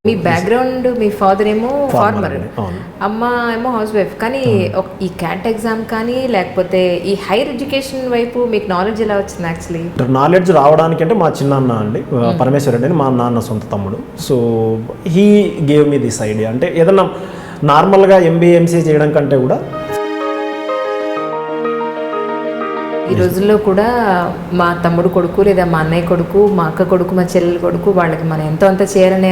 మీ background, మీ father ఏమో farmer, అమ్మ ఏమో హౌస్ వైఫ్, కానీ ఈ క్యాట్ ఎగ్జామ్ కానీ లేకపోతే ఈ హైయర్ ఎడ్యుకేషన్ వైపు మీకు నాలెడ్జ్ ఎలా వచ్చింది? యాక్చువల్లీ నాలెడ్జ్ రావడానికి అంటే మా చిన్నాన్న అండి, పరమేశ్వర్ రెడ్డి అని మా నాన్న సొంత తమ్ముడు. So he gave me this idea. అంటే ఏదన్నా నార్మల్గా ఎంబీఏ ఎంసీఏ చేయడం కంటే కూడా ఈ రోజుల్లో కూడా మా తమ్ముడు కొడుకు లేదా మా అన్నయ్య కొడుకు, మా అక్క కొడుకు, మా చెల్లెలు కొడుకు, వాళ్ళకి మనం ఎంతో అంత చేయాలనే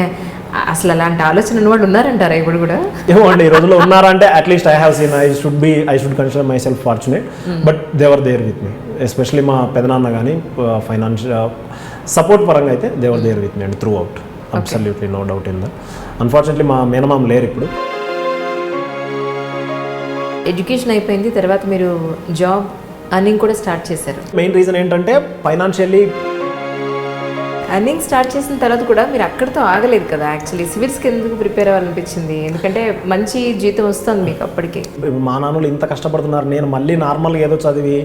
అసలు అలాంటి ఆలోచన ఉన్నవాళ్ళు ఉన్నారంటారా ఇప్పుడు కూడా? ఏమో అండి, ఈ రోజుల్లో ఉన్నారంటే at least I have seen I should consider myself fortunate, but they were there with me. Especially మా పెదనాన్న కానీ ఫైనాన్షియల్ సపోర్ట్ పరంగా అయితే they were there with me and throughout. Absolutely no doubt in that. Unfortunately మా మేనమామ లేరు ఇప్పుడు. Education అయిపోయింది, తర్వాత మీరు జాబ్ అర్నింగ్ కూడా స్టార్ట్ చేశారు. మెయిన్ రీజన్ ఏంటంటే ఫైనాన్షియల్లీ అర్నింగ్ స్టార్ట్ చేసిన తర్వాత కూడా మీరు అక్కడితో ఆగలేదు కదా. యాక్చువల్లీ సివిల్స్కి ఎందుకు ప్రిపేర్ అవ్వాలనిపించింది? ఎందుకంటే మంచి జీతం వస్తుంది మీకు అప్పటికి. మా నాన్నలు ఇంత కష్టపడుతున్నారు, నేను మళ్ళీ నార్మల్గా ఏదో చదివి.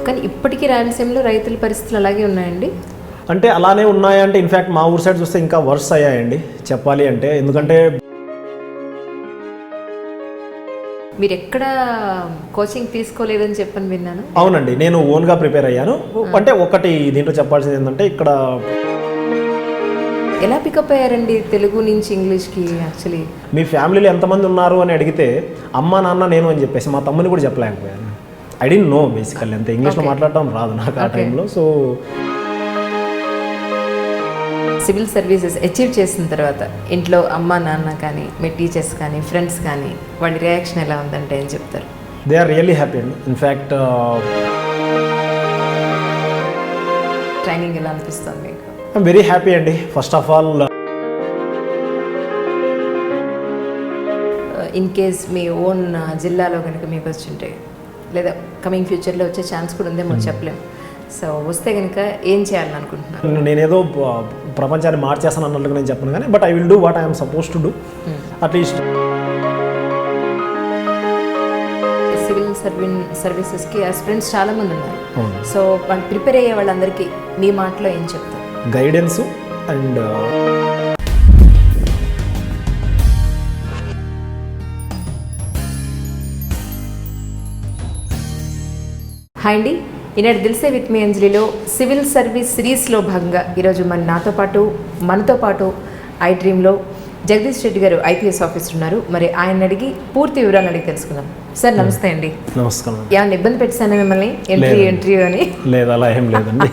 కానీ ఇప్పటికీ రాయలసీమలో రైతుల పరిస్థితులు అలాగే ఉన్నాయండి. అంటే అలానే ఉన్నాయంటే ఇన్ఫ్యాక్ట్ మా ఊరు సైడ్ చూస్తే ఇంకా వర్స్ అయ్యాయండి చెప్పాలి అంటే. ఎందుకంటే మీరు ఎక్కడ కోచింగ్ తీసుకోలేదని చెప్పని విన్నాను. అవునండి, నేను ఓన్గా ప్రిపేర్ అయ్యాను. అంటే ఒకటి దీంట్లో చెప్పాల్సింది ఏంటంటే, ఇక్కడ ఎలా పికప్ అయ్యారండి తెలుగు నుంచి ఇంగ్లీష్కి? యాక్చువల్లీ మీ ఫ్యామిలీలో ఎంతమంది ఉన్నారు అని అడిగితే అమ్మ నాన్న నేను అని చెప్పేసి మా తమ్ముని కూడా చెప్పలేకపోయాను. ఐ డోంట్ నో బేసికల్లీ, అంతే ఇంగ్లీష్లో మాట్లాడటం రాదు నాకు ఆ టైంలో. సో సివిల్ సర్వీసెస్ అచీవ్ చేసిన తర్వాత ఇంట్లో అమ్మ నాన్న కానీ, మీ టీచర్స్ కానీ, ఫ్రెండ్స్ కానీ వాళ్ళ రియాక్షన్ ఎలా ఉందంటే ఏం చెప్తారు? దే ఆర్ రియల్లీ హ్యాపీ అండి. ఇన్ఫ్యాక్ట్ ట్రైనింగ్ ఎలా అనిపిస్తుంది మీకు? ఐఎమ్ వెరీ హ్యాపీ అండి. First of all in case మీ ఓన్ జిల్లాలో కనుక మీకు వచ్చుంటే, లేదా కమింగ్ ఫ్యూచర్లో వచ్చే ఛాన్స్ కూడా ఉందేమో చెప్పలేము. సో వస్తే కనుక ఏం చేయాలని అనుకుంటున్నాను? నేనేదో ప్రపంచాన్ని మార్చేస్తాను అన్నట్లుగా నేను చెప్పను కానీ, but I will do what I'm suppose to do. At least civil సర్వీసెస్కి ఆస్పిరెంట్స్ చాలామంది ఉన్నారు. సో వాళ్ళు ప్రిపేర్ అయ్యే వాళ్ళందరికీ మీ మాటలో ఏం చెప్తారు? గైడెన్స్ అండ్ హాయ్ అండి, ఈనాడు దిల్సే విత్ మీ అంజలిలో సివిల్ సర్వీస్ సిరీస్లో భాగంగా ఈరోజు మనతో పాటు iDreamలో జగదీష్ రెడ్డి గారు ఐపీఎస్ ఆఫీసర్ ఉన్నారు. మరి ఆయన అడిగి పూర్తి వివరాలు అడిగి తెలుసుకుందాం. సార్ నమస్తే అండి. నమస్కారం. ఏమన్నా ఇబ్బంది పెట్టాను మిమ్మల్ని ఎంట్రీ అని? లేదు, అలా ఏం లేదండి.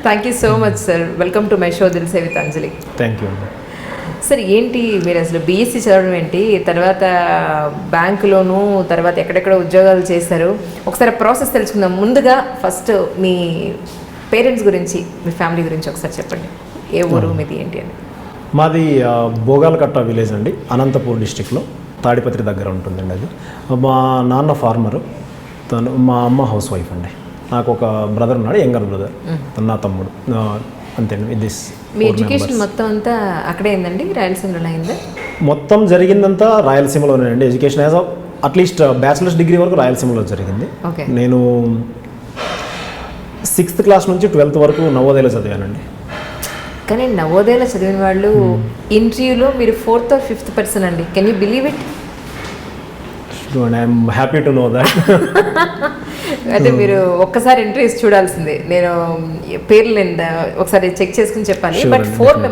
Thank you so much sir. Welcome to my show Dil Se with Anjali. Thank you. Sir ఏంటి మీరు అసలు బీఎస్సీ చదవడం ఏంటి, తర్వాత బ్యాంకులోను, తర్వాత ఎక్కడెక్కడ ఉద్యోగాలు చేశారు? ఒకసారి ప్రాసెస్ తెలుసుకుందాం. ముందుగా ఫస్ట్ మీ పేరెంట్స్ గురించి, మీ ఫ్యామిలీ గురించి ఒకసారి చెప్పండి. ఏ ఊరు మీది, ఏంటి అని? మాది బోగాలకట్ట విలేజ్ అండి, అనంతపూర్ డిస్టిక్లో తాడిపత్రి దగ్గర ఉంటుందండి. అది మా నాన్న ఫార్మరు, మా అమ్మ హౌస్ వైఫ్ అండి. నాకు ఒక బ్రదర్ ఉన్నాడు, యంగర్ బ్రదర్, నా తమ్ముడు. అంతేండి. దిస్ మీ ఎడ్యుకేషన్ మొత్తం అంతా అక్కడే అయిందండి, రాయలసీమలో అయిందా? మొత్తం జరిగిందంతా రాయలసీమలోనే అండి. Education as at least bachelors degree వరకు రాయలసీమలో జరిగింది. నేను 6th క్లాస్ నుంచి 12th వరకు నవోదయలో చదివానండి. కానీ నవోదయలో చదివిన వాళ్ళు ఇంటర్వ్యూలో మీరు 4th or 5th పర్సన్ అండి. Can you believe it? I'm happy to know that. అయితే మీరు ఒక్కసారి ఇంటర్వ్యూస్ చూడాల్సిందే. నేను పేర్లు ఒకసారి చెక్ చేసుకుని చెప్పాలి. బట్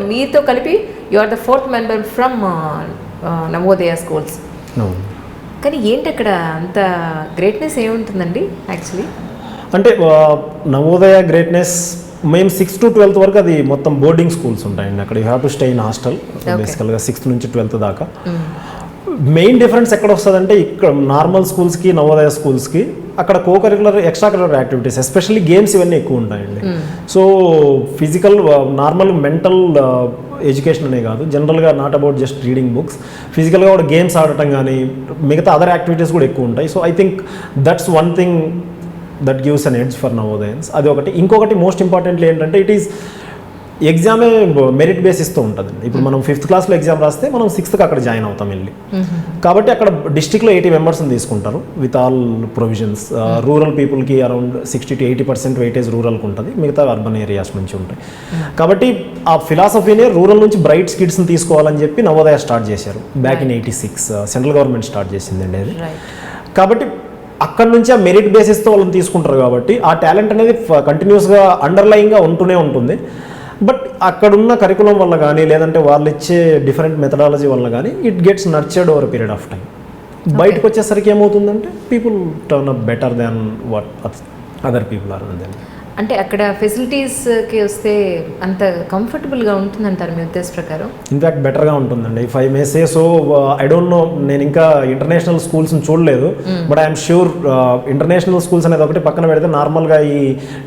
మీతో కలిపి you are the 4th member from Navodaya schools. కానీ ఏంటి అక్కడ అంత గ్రేట్నెస్ ఏముంటుందండి యాక్చువల్లీ? అంటే నవోదయ గ్రేట్నెస్, మేము 6th to 12th వరకు అది మొత్తం బోర్డింగ్ స్కూల్స్ ఉంటాయండి. అక్కడ you have to stay in hostel బేసికల్గా 6th నుంచి 12th దాకా. మెయిన్ డిఫరెన్స్ ఎక్కడ వస్తుందంటే, ఇక్కడ నార్మల్ స్కూల్స్కి నవోదయ స్కూల్స్కి అక్కడ co-curricular extra curricular activities, especially games ఇవన్నీ ఎక్కువ ఉంటాయండి. So physical normal mental education అనే కాదు, జనరల్గా not about just reading books, ఫిజికల్గా కూడా గేమ్స్ ఆడటం కానీ మిగతా అదర్ యాక్టివిటీస్ కూడా ఎక్కువ ఉంటాయి. So I think that's one thing that gives an edge for Navodayans. అది ఒకటి. ఇంకొకటి మోస్ట్ ఇంపార్టెంట్లీ ఏంటంటే, ఇట్ ఈస్ ఎగ్జామే మెరిట్ బేసిస్తో ఉంటుంది. ఇప్పుడు మనం 5th క్లాస్లో ఎగ్జామ్ రాస్తే మనం 6th అక్కడ జాయిన్ అవుతాం వెళ్ళి. కాబట్టి అక్కడ డిస్ట్రిక్ట్లో 80 మెంబర్స్ని తీసుకుంటారు విత్ ఆల్ ప్రొవిజన్స్. రూరల్ పీపుల్కి అరౌండ్ 60 to 80% వెయిటేజ్ రూరల్కి ఉంటుంది, మిగతా అర్బన్ ఏరియాస్ నుంచి ఉంటాయి. కాబట్టి ఆ ఫిలాసఫీనే రూరల్ నుంచి బ్రైట్ కిడ్స్ని తీసుకోవాలని చెప్పి నవోదయ స్టార్ట్ చేశారు back in 86. Central government start చేసిందండి అది. కాబట్టి అక్కడ నుంచి ఆ మెరిట్ బేసిస్తో వాళ్ళని తీసుకుంటారు. కాబట్టి ఆ టాలెంట్ అనేది కంటిన్యూస్గా అండర్లయింగ్గా ఉంటూనే ఉంటుంది. బట్ అక్కడున్న కరికులం వల్ల కానీ లేదంటే వాళ్ళు ఇచ్చే డిఫరెంట్ మెథడాలజీ వల్ల కానీ it gets nurtured over period of time. బయటకు వచ్చేసరికి ఏమవుతుందంటే people turn up better than what other people are. అంటే అక్కడ ఫెసిలిటీస్కి వస్తే అంత కంఫర్టబుల్గా ఉంటుందంటారు మీ ఉద్దేశ ప్రకారం? ఇన్ఫ్యాక్ట్ బెటర్గా ఉంటుందండి. If I may say so, I don't know, నేను ఇంకా ఇంటర్నేషనల్ స్కూల్స్ని చూడలేదు. But I'm sure international schools అనేది ఒకటి పక్కన పెడితే నార్మల్గా ఈ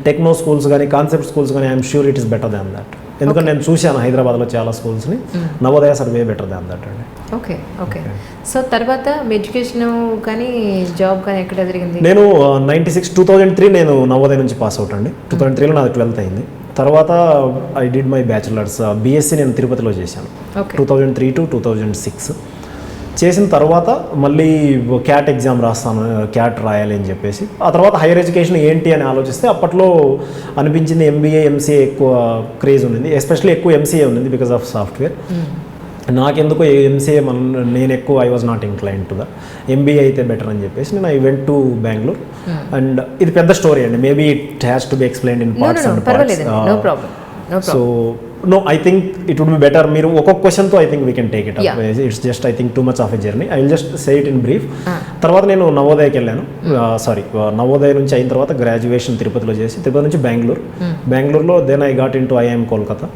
టెక్నో స్కూల్స్ కానీ కాన్సెప్ట్ స్కూల్స్ కానీ I'm sure it is better than that. ఎందుకంటే నేను చూశాను హైదరాబాద్లో చాలా స్కూల్స్ని. నవోదయ సర్వే బెటర్ దాన్ దట్ అండి. Okay okay. సో తర్వాత మీ ఎడ్యుకేషన్ కానీ జాబ్ కానీ ఎక్కడ జరిగింది? నేను 2003 నేను నవోదయ నుంచి పాస్ అవుట్ అండి. 2003లో నాది 12th అయింది. తర్వాత I did my bachelors BSc నేను తిరుపతిలో చేశాను 2003 to 2006. చేసిన తర్వాత మళ్ళీ క్యాట్ ఎగ్జామ్ రాస్తాను, క్యాట్ రాయాలి అని చెప్పేసి. ఆ తర్వాత హైయర్ ఎడ్యుకేషన్ ఏంటి అని ఆలోచిస్తే అప్పట్లో అనిపించింది ఎంబీఏ ఎంసీఏ ఎక్కువ క్రేజ్ ఉంది, ఎస్పెషల్లీ ఎక్కువ ఎంసీఏ ఉంది బికాస్ ఆఫ్ సాఫ్ట్వేర్. నాకెందుకో ఎంసీఏ నేను ఎక్కువ I was not incline to the MBA అయితే బెటర్ అని చెప్పేసి నేను I went to Bengaluru. And ఇది పెద్ద స్టోరీ అండి, maybe it has to be explained in parts and parts. So no, I think it would be better. మీరు ఒక్కొక్క క్వశ్చన్తో I think we can take it up. It's just I think too much of a journey. I will just say it in brief. తర్వాత నేను నవోదయకి వెళ్ళాను. నవోదయ నుంచి అయిన తర్వాత graduation తిరుపతిలో చేసి తిరుపతి నుంచి బెంగళూరులో then I got in to IIM Kolkata.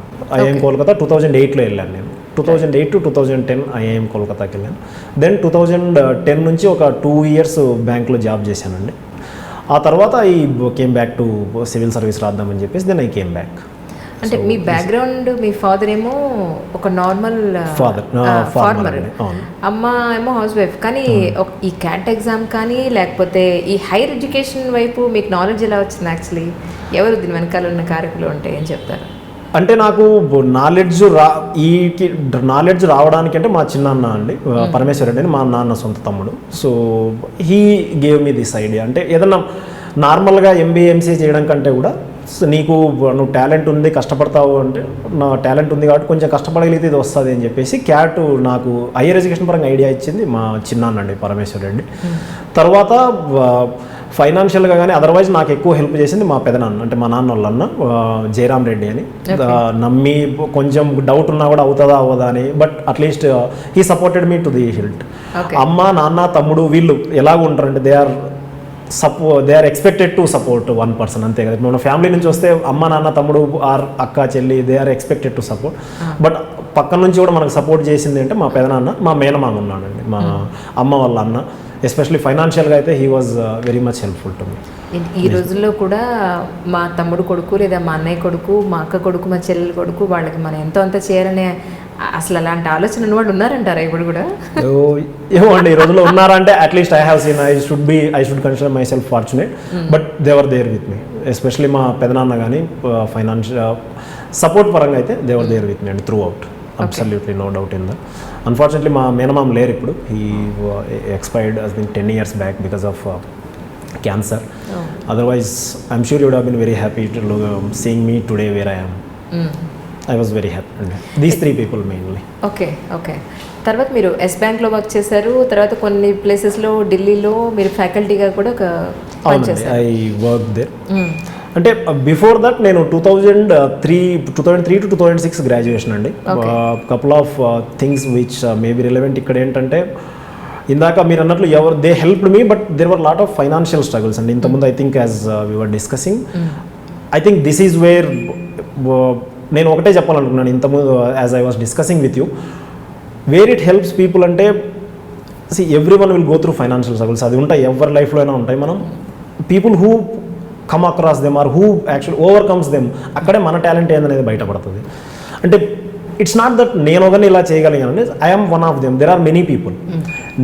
2008లో వెళ్ళాను నేను. 2008 to 2010 ఐఐఎం కోల్కతాకి వెళ్ళాను. దెన్ 2010 నుంచి ఒక 2 years బ్యాంక్లో జాబ్ చేశానండి. ఆ తర్వాత I came back to civil service రాద్దామని చెప్పేసి దెన్ ఐ కేమ్ బ్యాక్. అంటే మీ బ్యాక్గ్రౌండ్, మీ ఫాదర్ ఏమో ఒక నార్మల్ ఫార్మర్, అమ్మ ఏమో హౌస్ వైఫ్. కానీ ఈ క్యాట్ ఎగ్జామ్ కానీ లేకపోతే ఈ హైయర్ ఎడ్యుకేషన్ వైపు మీకు నాలెడ్జ్ ఎలా వచ్చింది? యాక్చువల్లీ ఎవరు దీని వెనకాల ఉన్న కారకులు అంటే ఏం చెప్తారు? అంటే నాకు నాలెడ్జ్ రావడానికి అంటే మా చిన్నాన్న అండి, పరమేశ్వర్ రెడ్డి అని మా నాన్న సొంత తమ్ముడు. So he gave me this idea. అంటే ఏదన్నా నార్మల్గా ఎంబీఏ ఎంసీఏ చేయడం కంటే కూడా నువ్వు టాలెంట్ ఉంది, కష్టపడతావు అంటే నా టాలెంట్ ఉంది కాబట్టి కొంచెం కష్టపడగలిగితే ఇది వస్తుంది అని చెప్పేసి క్యాట్ నాకు హైయర్ ఎడ్యుకేషన్ పరంగా ఐడియా ఇచ్చింది మా చిన్నాన్న అండి, పరమేశ్వర్ రెడ్డి. తర్వాత ఫైనాన్షియల్గా కానీ అదర్వైజ్ నాకు ఎక్కువ హెల్ప్ చేసింది మా పెదనాన్న, అంటే మా నాన్న వాళ్ళన్న జయరామ్ రెడ్డి అని. నమ్మి కొంచెం డౌట్ ఉన్నా కూడా అవుతుందా అవ్వదా అని, but at least he supported me to the hilt. అమ్మ నాన్న తమ్ముడు వీళ్ళు ఎలాగ ఉంటారంటే they are expected to support one person, అంతే కదా. మన ఫ్యామిలీ నుంచి వస్తే అమ్మ నాన్న తమ్ముడు ఆర్ అక్క చెల్లి they are expected to support. But పక్కన నుంచి కూడా మనకు సపోర్ట్ చేసింది అంటే మా పెదనాన్న, మా మేనమామ ఉన్నాడండి, మా అమ్మ వాళ్ళ అన్న. ఎస్పెషల్లీ ఫైనాన్షియల్గా అయితే he was very much helpful to me. ఈ రోజుల్లో కూడా మా తమ్ముడు కొడుకు లేదా మా అన్నయ్య కొడుకు, మా అక్క కొడుకు, మా చెల్లెలు కొడుకు వాళ్ళకి మనం ఎంతో అంత చేయాలనే అసలు అలాంటి ఆలోచన ఉన్నవాళ్ళు ఉన్నారంటారా ఇప్పుడు కూడా? ఏమో అండి, ఈ రోజుల్లో ఉన్నారంటే at least I have seen I should consider myself fortunate. But they were there with me. Especially మా పెదనాన్న కానీ ఫైనాన్షియల్ సపోర్ట్ పరంగా అయితే they were there with me and throughout. Absolutely no doubt in that. Unfortunately మా మేనమామ లేరు ఇప్పుడు. He expired I think 10 years back because of cancer. Otherwise I'm sure you would have been very happy to seeing me today wear I yam. I was very happy. These 3 people mainly. Okay okay. తర్వాత మీరు yes బ్యాంక్లో work చేశారు, తర్వాత కొన్ని ప్లేసెస్లో ఢిల్లీలో మీరు ఫ్యాకల్టీగా కూడా పనిచేశారు. I work there. అంటే బిఫోర్ దట్ నేను 2003 to 2006 గ్రాడ్యుయేషన్ అండి. Couple of things which may be relevant ఇక్కడ ఏంటంటే, ఇందాక మీరు అన్నట్లు they helped me, but there were lot of financial struggles అండి. ఇంతకుముందు I think as we were discussing, I think this is where నేను ఒకటే చెప్పాలనుకున్నాను ఇంతకుముందు as I was discussing with you, where it helps people అంటే everyone will go through financial struggles. అది ఉంటాయి, ఎవరి లైఫ్లో అయినా ఉంటాయి. మనం people who come across them or who actual overcomes them, అక్కడే మన టాలెంట్ ఏందనేది బయటపడుతుంది. అంటే ఇట్స్ నాట్ దట్ నేను ఒకరిని ఇలా చేయగలిగాను, I'm one of them. There are many people.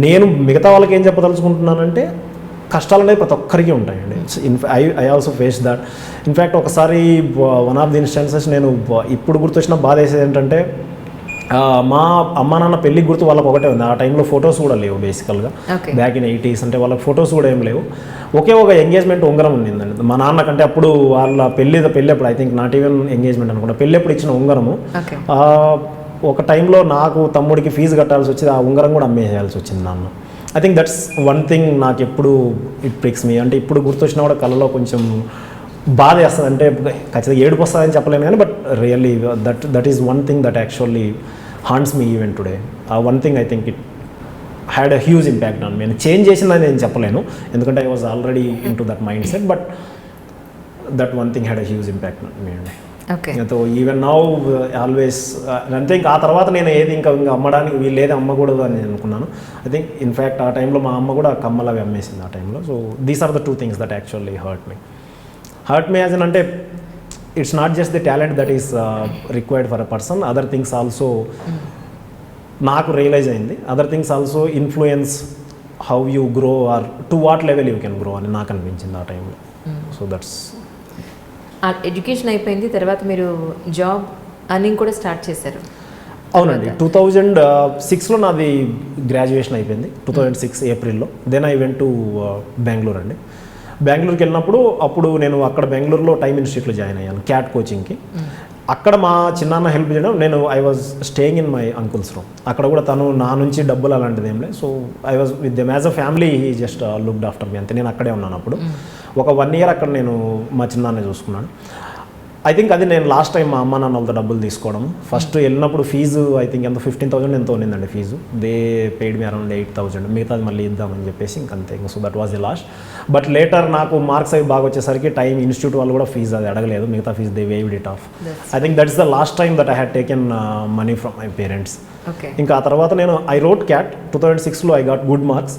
నేను మిగతా వాళ్ళకి ఏం చెప్పదలుచుకుంటున్నానంటే, కష్టాలు అనేవి ప్రతి ఒక్కరికి ఉంటాయండి. I also face that. In fact ఒకసారి వన్ ఆఫ్ ది ఇన్స్టెన్సెస్ నేను ఇప్పుడు గుర్తొచ్చిన బాధ వేసేది ఏంటంటే మా అమ్మ నాన్న పెళ్ళికి గుర్తు వాళ్ళకి ఒకటే ఉంది. ఆ టైంలో ఫొటోస్ కూడా లేవు బేసికల్గా, బ్యాక్ ఇన్ 80s. అంటే వాళ్ళకి ఫొటోస్ కూడా ఏం లేవు. ఒకే ఒక ఎంగేజ్మెంట్ ఉంగరం ఉండిందండి మా నాన్నకంటే. అప్పుడు వాళ్ళ పెళ్ళప్పుడు I think not even engagement అనుకుంటా, పెళ్ళప్పుడు ఇచ్చిన ఉంగరము. ఒక టైంలో నాకు తమ్ముడికి ఫీజు కట్టాల్సి వచ్చింది, ఆ ఉంగరం కూడా అమ్మేయాల్సి వచ్చింది నాన్న. I think that's one thing నాకు ఎప్పుడు ఇట్ ప్రిక్స్ మీ. అంటే ఇప్పుడు గుర్తొచ్చినా కూడా కళ్ళలో కొంచెం బాధ వేస్తుంది. అంటే ఖచ్చితంగా ఏడుపు వస్తుందని చెప్పలేను కానీ, but really that is one thing that actually haunts me even today. ఆ one thing I think it had a huge impact on me. నేను చేంజ్ చేసిందని నేను చెప్పలేను, ఎందుకంటే I was already in to that mindset, but that one thing had a huge impact on me అండి. So even now always అంతే. ఇంకా ఆ తర్వాత నేను ఏది ఇంకా అమ్మడానికి వీళ్ళేది అమ్మకూడదు అని నేను అనుకున్నాను. ఐ థింక్ ఇన్ఫ్యాక్ట్ ఆ టైంలో మా అమ్మ కూడా కమ్మలు అవి అమ్మేసింది ఆ టైంలో. So these are the two things that actually hurt me as an అంటే it's not just the talent that is required for a person, other things also నాకు రియలైజ్ అయింది. Other things also influence how you grow or to what level you can grow అని నాకు అనిపించింది ఆ టైంలో. So that's education అయిపోయింది, తర్వాత మీరు జాబ్ అర్నింగ్ కూడా స్టార్ట్ చేశారు. అవునండి, 2006లో నాది గ్రాడ్యుయేషన్ అయిపోయింది, 2006 ఏప్రిల్లో. Then I went to Bengaluru అండి. బెంగళూరుకి వెళ్ళినప్పుడు అప్పుడు నేను అక్కడ బెంగళూరులో టైమ్ ఇన్స్టిట్యూట్లో జాయిన్ అయ్యాను క్యాట్ కోచింగ్కి. అక్కడ మా చిన్నాన్న హెల్ప్ చేయడం, నేను I was staying in my uncle's room. అక్కడ కూడా తను నా నుంచి డబ్బులు అలాంటిది ఏం లేదు. So I was with them as a family, he just looked after me అంతే. నేను అక్కడే ఉన్నాను అప్పుడు. ఒక 1 year అక్కడ నేను మా చిన్నాన్న చూసుకున్నాను. ఐ థింక్ అది నేను లాస్ట్ టైం మా అమ్మ నాన్న వాళ్ళతో డబ్బులు తీసుకోవడం. ఫస్ట్ వెళ్ళినప్పుడు ఫీజు ఐ థింక్ ఎంత 15,000 ఎంతో ఉన్నిందండి fee. They paid me around 8,000, మిగతాది మళ్ళీ ఇద్దామని చెప్పేసి ఇంకంతే. So that was the last. But later నాకు మార్క్స్ అవి బాగా వచ్చేసరికి టైం ఇన్స్టిట్యూట్ వాళ్ళు కూడా ఫీజు అది అడగలేదు, మిగతా fee they waived it off. I think that is the last time that I had taken money from my parents. ఇంకా ఆ తర్వాత నేను ఐ రోట్ క్యాట్ 2006లో I got good marks.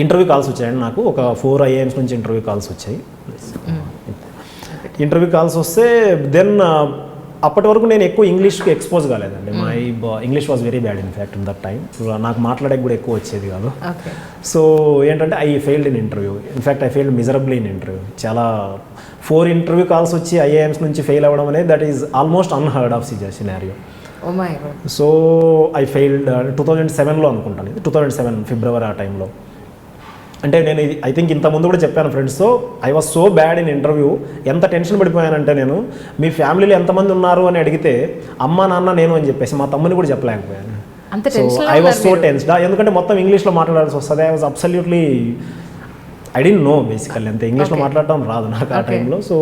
Interview calls వచ్చాయండి నాకు, ఒక 4 IIMs నుంచి ఇంటర్వ్యూ కాల్స్ వచ్చాయి. ఇంటర్వ్యూ కాల్స్ వస్తే దెన్ అప్పటి వరకు నేను ఎక్కువ ఇంగ్లీష్కి ఎక్స్పోజ్ కాలేదండి. My English was very bad in fact in that time. నాకు మాట్లాడేకి కూడా ఎక్కువ వచ్చేది కాదు. సో ఏంటంటే I failed in interview. In fact I failed miserably in interview. చాలా 4 ఇంటర్వ్యూ కాల్స్ వచ్చి IIMs నుంచి ఫెయిల్ అవ్వడం అనేది that is almost unheard of scenario. So I failed 2007లో అనుకుంటాను, 2007 ఫిబ్రవరి ఆ టైంలో. అంటే నేను ఐ థింక్ ఇంతకుముందు కూడా చెప్పాను ఫ్రెండ్స్తో, I was so bad in interview. ఎంత టెన్షన్ పడిపోయానంటే నేను, మీ ఫ్యామిలీలో ఎంతమంది ఉన్నారు అని అడిగితే అమ్మ నాన్న నేను అని చెప్పేసి మా తమ్ముని కూడా చెప్పలేకపోయాను. So I was so tensed, ఎందుకంటే మొత్తం ఇంగ్లీష్లో మాట్లాడాల్సి వస్తుంది. I was absolutely I don't know basically, అంతే ఇంగ్లీష్లో మాట్లాడటం రాదు నాకు ఆ టైంలో. So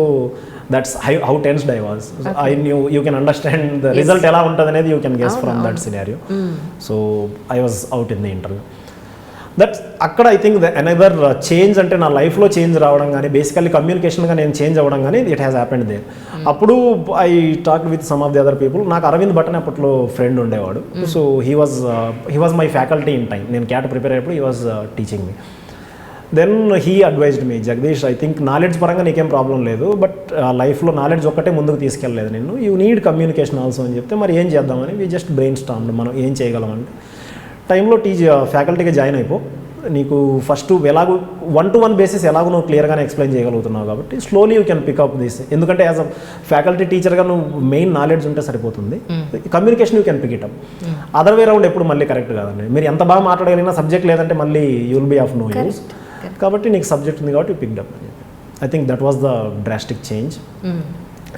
that's how tensed I was. I knew you can understand the result ఎలా ఉంటుంది అనేది you can guess from that scenario. So I was out in the interview. That అక్కడ ఐ థింక్ అనదర్ చేంజ్, అంటే నా లైఫ్లో change రావడం కానీ, basically కమ్యూనికేషన్గా నేను చేంజ్ అవ్వడం కానీ ఇట్ హ్యాస్ హ్యాపెండ్ దేర్. అప్పుడు I talk with some of the other people. నాకు అరవింద్ భట్ అప్పట్లో ఫ్రెండ్ ఉండేవాడు. So he was my faculty in time. నేను క్యాట్ ప్రిపేర్ అయ్యేప్పుడు he was teaching me. Then he advised me, Jagadish I think knowledge పరంగా నీకేం problem లేదు, but లైఫ్లో knowledge ఒక్కటే ముందుకు తీసుకెళ్ళలేదు నేను, యూ నీడ్ కమ్యూనికేషన్ ఆల్సో అని చెప్తే మరి ఏం చేద్దామని వీ జస్ట్ బ్రెయిన్ స్టార్మ్. మనం ఏం చేయగలమంటే టైంలో ఫ్యాకల్టీగా జాయిన్ అయిపో, నీకు ఫస్ట్ ఎలాగో 1-to-1 బేసిస్ ఎలాగో నువ్వు క్లియర్గానే ఎక్స్ప్లెయిన్ చేయగలుగుతున్నావు కాబట్టి slowly you can pick up this. ఎందుకంటే యాజ్ అ ఫ్యాకల్టీ టీచర్గా నువ్వు మెయిన్ నాలెడ్జ్ ఉంటే సరిపోతుంది, communication you can pick it up. Other way round ఎప్పుడు మళ్ళీ కరెక్ట్ కాదండి. మీరు ఎంత బాగా మాట్లాడగలిగినా సబ్జెక్ట్ లేదంటే మళ్ళీ you will be of no use. కాబట్టి నీకు సబ్జెక్ట్ ఉంది కాబట్టి యూ పిక్డ్ అప్ అని చెప్పి. I think that was the drastic change.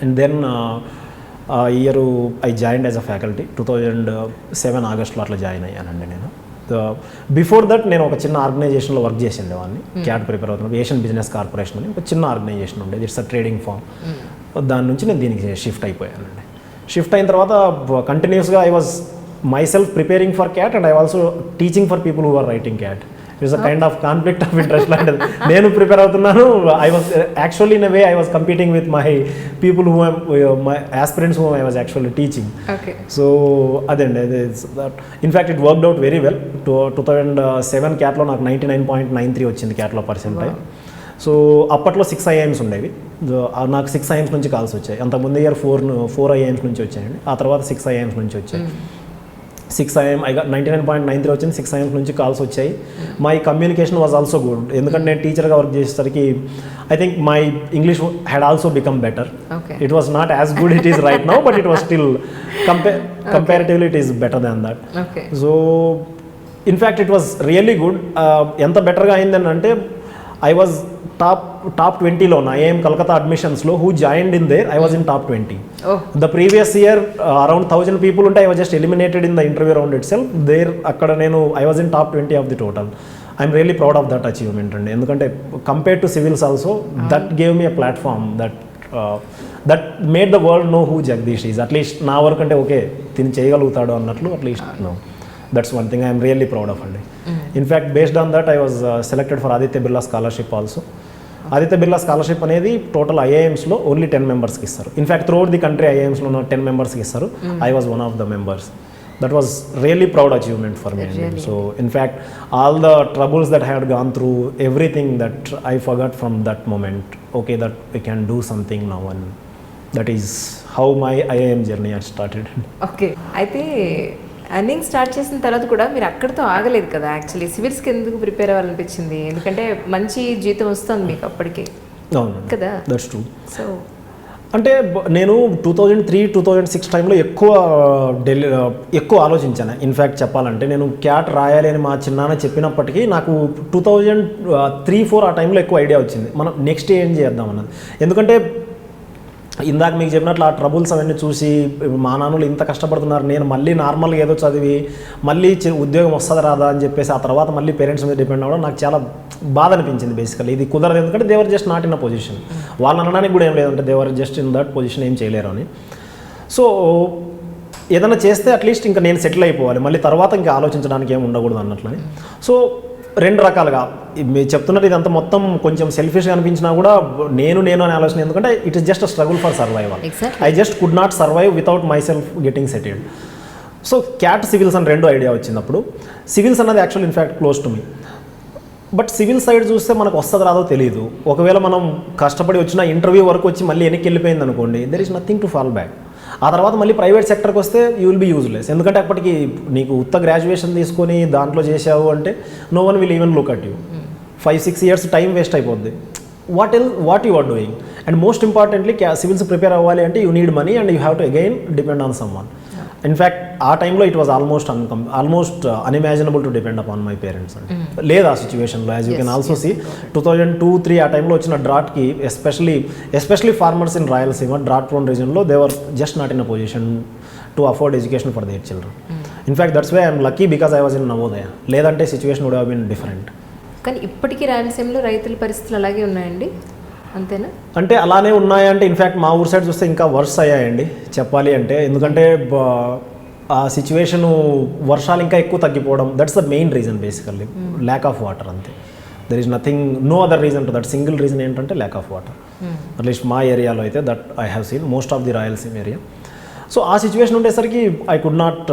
And then year I joined as a faculty 2007 ఆగస్ట్లో అట్లా జాయిన్ అయ్యానండి నేను. బిఫోర్ దట్ నేను ఒక చిన్న ఆర్గనైజేషన్లో వర్క్ చేసి ఉండేవాడిని, క్యాట్ ప్రిపేర్ అవుతున్నాను. ఏషియన్ బిజినెస్ కార్పొరేషన్ అని ఒక చిన్న ఆర్గనైజేషన్ ఉండేది, ఇట్స్ అ ట్రేడింగ్ ఫామ్. దాని నుంచి నేను దీనికి షిఫ్ట్ అయిపోయానండి. షిఫ్ట్ అయిన తర్వాత కంటిన్యూస్గా I was myself preparing for CAT and I also teaching for people who are writing CAT. It's a kind of conflict of interest లాంటిది. నేను ప్రిపేర్ అవుతున్నాను, I was actually in a way I was competing with my people who my aspirants who I was actually teaching. So అదండి, in fact it worked out very well. 2007 క్యాట్లో నాకు 99.93 వచ్చింది క్యాట్లో percentile. So అప్పట్లో 6 IIMs ఉండేవి, నాకు 6 IIMs నుంచి calls వచ్చాయి. అంతకుముందు ఇయర్ 4 IIMs నుంచి వచ్చాయండి, ఆ తర్వాత 6 IIMs నుంచి వచ్చాయి. 6 AM I got 99.93 వచ్చింది. 6 AM నుంచి కాల్స్ వచ్చాయి. My communication was also good, ఎందుకంటే నేను టీచర్గా వర్క్ చేసేసరికి I think my English had also become better. It was not as good it is right now, but it was still comparatively it is better than that. So in fact it was really good. ఎంత బెటర్గా అయిందని అంటే I was top 20లో నా IIM Calcutta అడ్మిషన్స్లో who joined in there I was in top 20. The previous year around 1000 people ఉంటే I was just eliminated in the interview round itself. There అక్కడ నేను I was in top 20 of the total. I'm really proud of that achievement అండి, ఎందుకంటే compared to civils also that gave me a platform that made the world know who Jagadish is. At least నా work అంటే okay తిని చేయగలుగుతాడు అన్నట్లు at least know. That's one thing I am really proud of. In fact, based on that, I was selected for Aditya Birla Scholarship also. Aditya Birla Scholarship అనేది total ఐఐఎమ్స్లో only 10 మెంబర్స్కి ఇస్తారు. In fact throughout the country ఐఐఎమ్స్లో 10 మెంబర్స్కి ఇస్తారు. I was one of the members. That was really proud achievement for me. Really. So in fact, all the troubles that I had gone through, everything that I forgot from that moment, okay, that I can do something now, and that is how my IIM journey had started. Okay, అయితే earning start చేసిన తర్వాత కూడా మీరు అక్కడితో ఆగలేదు కదా. Actually సివిల్స్కి ఎందుకు prepare అవ్వాలనిపించింది? ఎందుకంటే మంచి జీతం వస్తుంది మీకు అప్పటికి కదా. That's true. సో అంటే నేను 2003-2006 టైంలో ఎక్కువ ఆలోచించాను. ఇన్ఫ్యాక్ట్ చెప్పాలంటే నేను క్యాట్ రాయాలి అని మా చిన్నాన్న చెప్పినప్పటికీ నాకు 2003-4 ఆ టైంలో ఎక్కువ ఐడియా వచ్చింది మనం నెక్స్ట్ ఏం చేద్దాం అన్నది. ఎందుకంటే ఇందాక మీకు చెప్పినట్లు ఆ ట్రబుల్స్ అవన్నీ చూసి మా నాన్నలు ఇంత కష్టపడుతున్నారు, నేను మళ్ళీ నార్మల్గా ఏదో చదివి మళ్ళీ ఉద్యోగం వస్తుందా రాదా అని చెప్పేసి ఆ తర్వాత మళ్ళీ పేరెంట్స్ మీద డిపెండ్ అవ్వడం నాకు చాలా బాధ అనిపించింది. బేసికల్లీ ఇది కుదరదు, ఎందుకంటే they were just not in a position. వాళ్ళు అనడానికి కూడా ఏం లేదంటే they were just in that position, ఏం చేయలేరు అని. సో ఏదైనా చేస్తే అట్లీస్ట్ ఇంకా నేను సెటిల్ అయిపోవాలి, మళ్ళీ తర్వాత ఇంకా ఆలోచించడానికి ఏమి ఉండకూడదు అన్నట్లని. సో 2 రకాలుగా మీరు చెప్తున్నారు, ఇదంతా మొత్తం కొంచెం సెల్ఫిష్గా అనిపించినా కూడా నేను అనే ఆలోచన, ఎందుకంటే it is just a struggle for survival. I just could not survive without my self getting settled. So cat civils అని 2 ఐడియా వచ్చినప్పుడు సివిల్స్ అన్నది actual in fact close to me. But civil side చూస్తే మనకు వస్తుందో రాదో తెలియదు. ఒకవేళ మనం కష్టపడి వచ్చిన ఇంటర్వ్యూ వరకు వచ్చి మళ్ళీ వెనక్కి వెళ్ళిపోయింది అనుకోండి, there is nothing to fall back. ఆ తర్వాత మళ్ళీ ప్రైవేట్ సెక్టర్కి వస్తే యూ విల్ బీ యూజ్లెస్, ఎందుకంటే అప్పటికి నీకు ఉత్త గ్రాడ్యుయేషన్ తీసుకొని దాంట్లో చేసావు అంటే no one will even look at you. 5-6 years time waste అయిపోద్ది. What you are doing. And most importantly civils prepare అవ్వాలి అంటే you need money and you have to again depend on someone. In fact ఆ టైంలో it was almost unimaginable to depend upon my parents అండి. లేదు ఆ సిచ్యువేషన్లో, as you can also see 2002-3 ఆ టైంలో వచ్చిన డ్రాట్కి especially farmers in Rayalaseema drought prone రీజన్లో they were just not in a position to afford education for their children. In fact that's why I'm lucky because I was in Navodaya. లేదంటే situation would have been different. కానీ ఇప్పటికీ రాయలసీమలో రైతుల పరిస్థితులు అలాగే ఉన్నాయండి, అంతేనా? అంటే అలానే ఉన్నాయంటే ఇన్ఫ్యాక్ట్ మా ఊరు సైడ్ చూస్తే ఇంకా వర్స్ అయ్యాయండి చెప్పాలి అంటే. ఎందుకంటే ఆ సిచ్యువేషను వర్షాలు ఇంకా ఎక్కువ తగ్గిపోవడం, that's the main reason basically. Lack of water అంతే. There is nothing, no other reason to that. Single reason ఏంటంటే ల్యాక్ ఆఫ్ వాటర్. అట్లీస్ట్ మా ఏరియాలో అయితే that I have seen most of the Rayalaseema area. So ఆ situation ఉండేసరికి I could not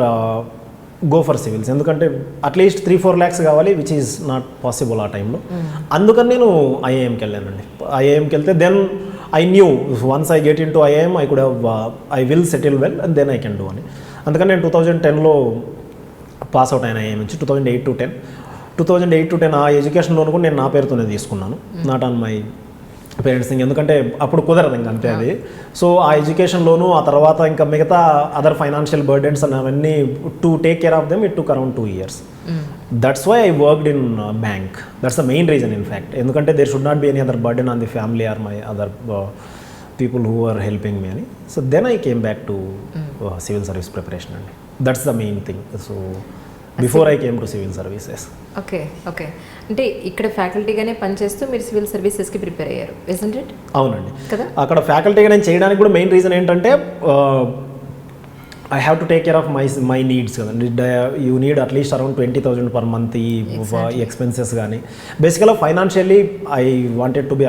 go for civils, ఎందుకంటే at least 3-4 lakhs కావాలి, which is not possible ఆ టైంలో. అందుకని నేను ఐఐఎంకి వెళ్ళానండి. ఐఐఎంకి వెళ్తే then I new once I get in to IIM I could have I will settle well and then I can do అని. అందుకని నేను 2010లో పాస్ అవుట్ అయిన ఐఐఎం నుంచి. 2008-10 ఆ ఎడ్యుకేషన్ లోన్ కూడా నేను నా పేరుతోనే తీసుకున్నాను, not on my parents thing, ఎందుకంటే అప్పుడు కుదరదు ఇంకా అంతే అది. సో ఆ ఎడ్యుకేషన్ లోను ఆ తర్వాత ఇంకా మిగతా అదర్ ఫైనాన్షియల్ బర్డెన్స్ అని అవన్నీ to take care of them it took around 2 years. That's why I worked in bank. That's the main reason in fact, ఎందుకంటే there should not be any other burden on the family or my other people who are helping me. So then I came back to civil service preparation. That's the main thing. So before I came to civil services. Okay. అంటే ఇక్కడ ఫ్యాకల్టీగానే పనిచేస్తూ మీరు civil సర్వీసెస్కి prepare అయ్యారు, isn't it? అవునండి కదా. అక్కడ ఫ్యాకల్టీగా నేను చేయడానికి కూడా మెయిన్ రీజన్ ఏంటంటే I have to take care of my needs కదండి. You need at least around 20,000 per month ఈ ఎక్స్పెన్సెస్ కానీ. బేసికల్గా financially I wanted to be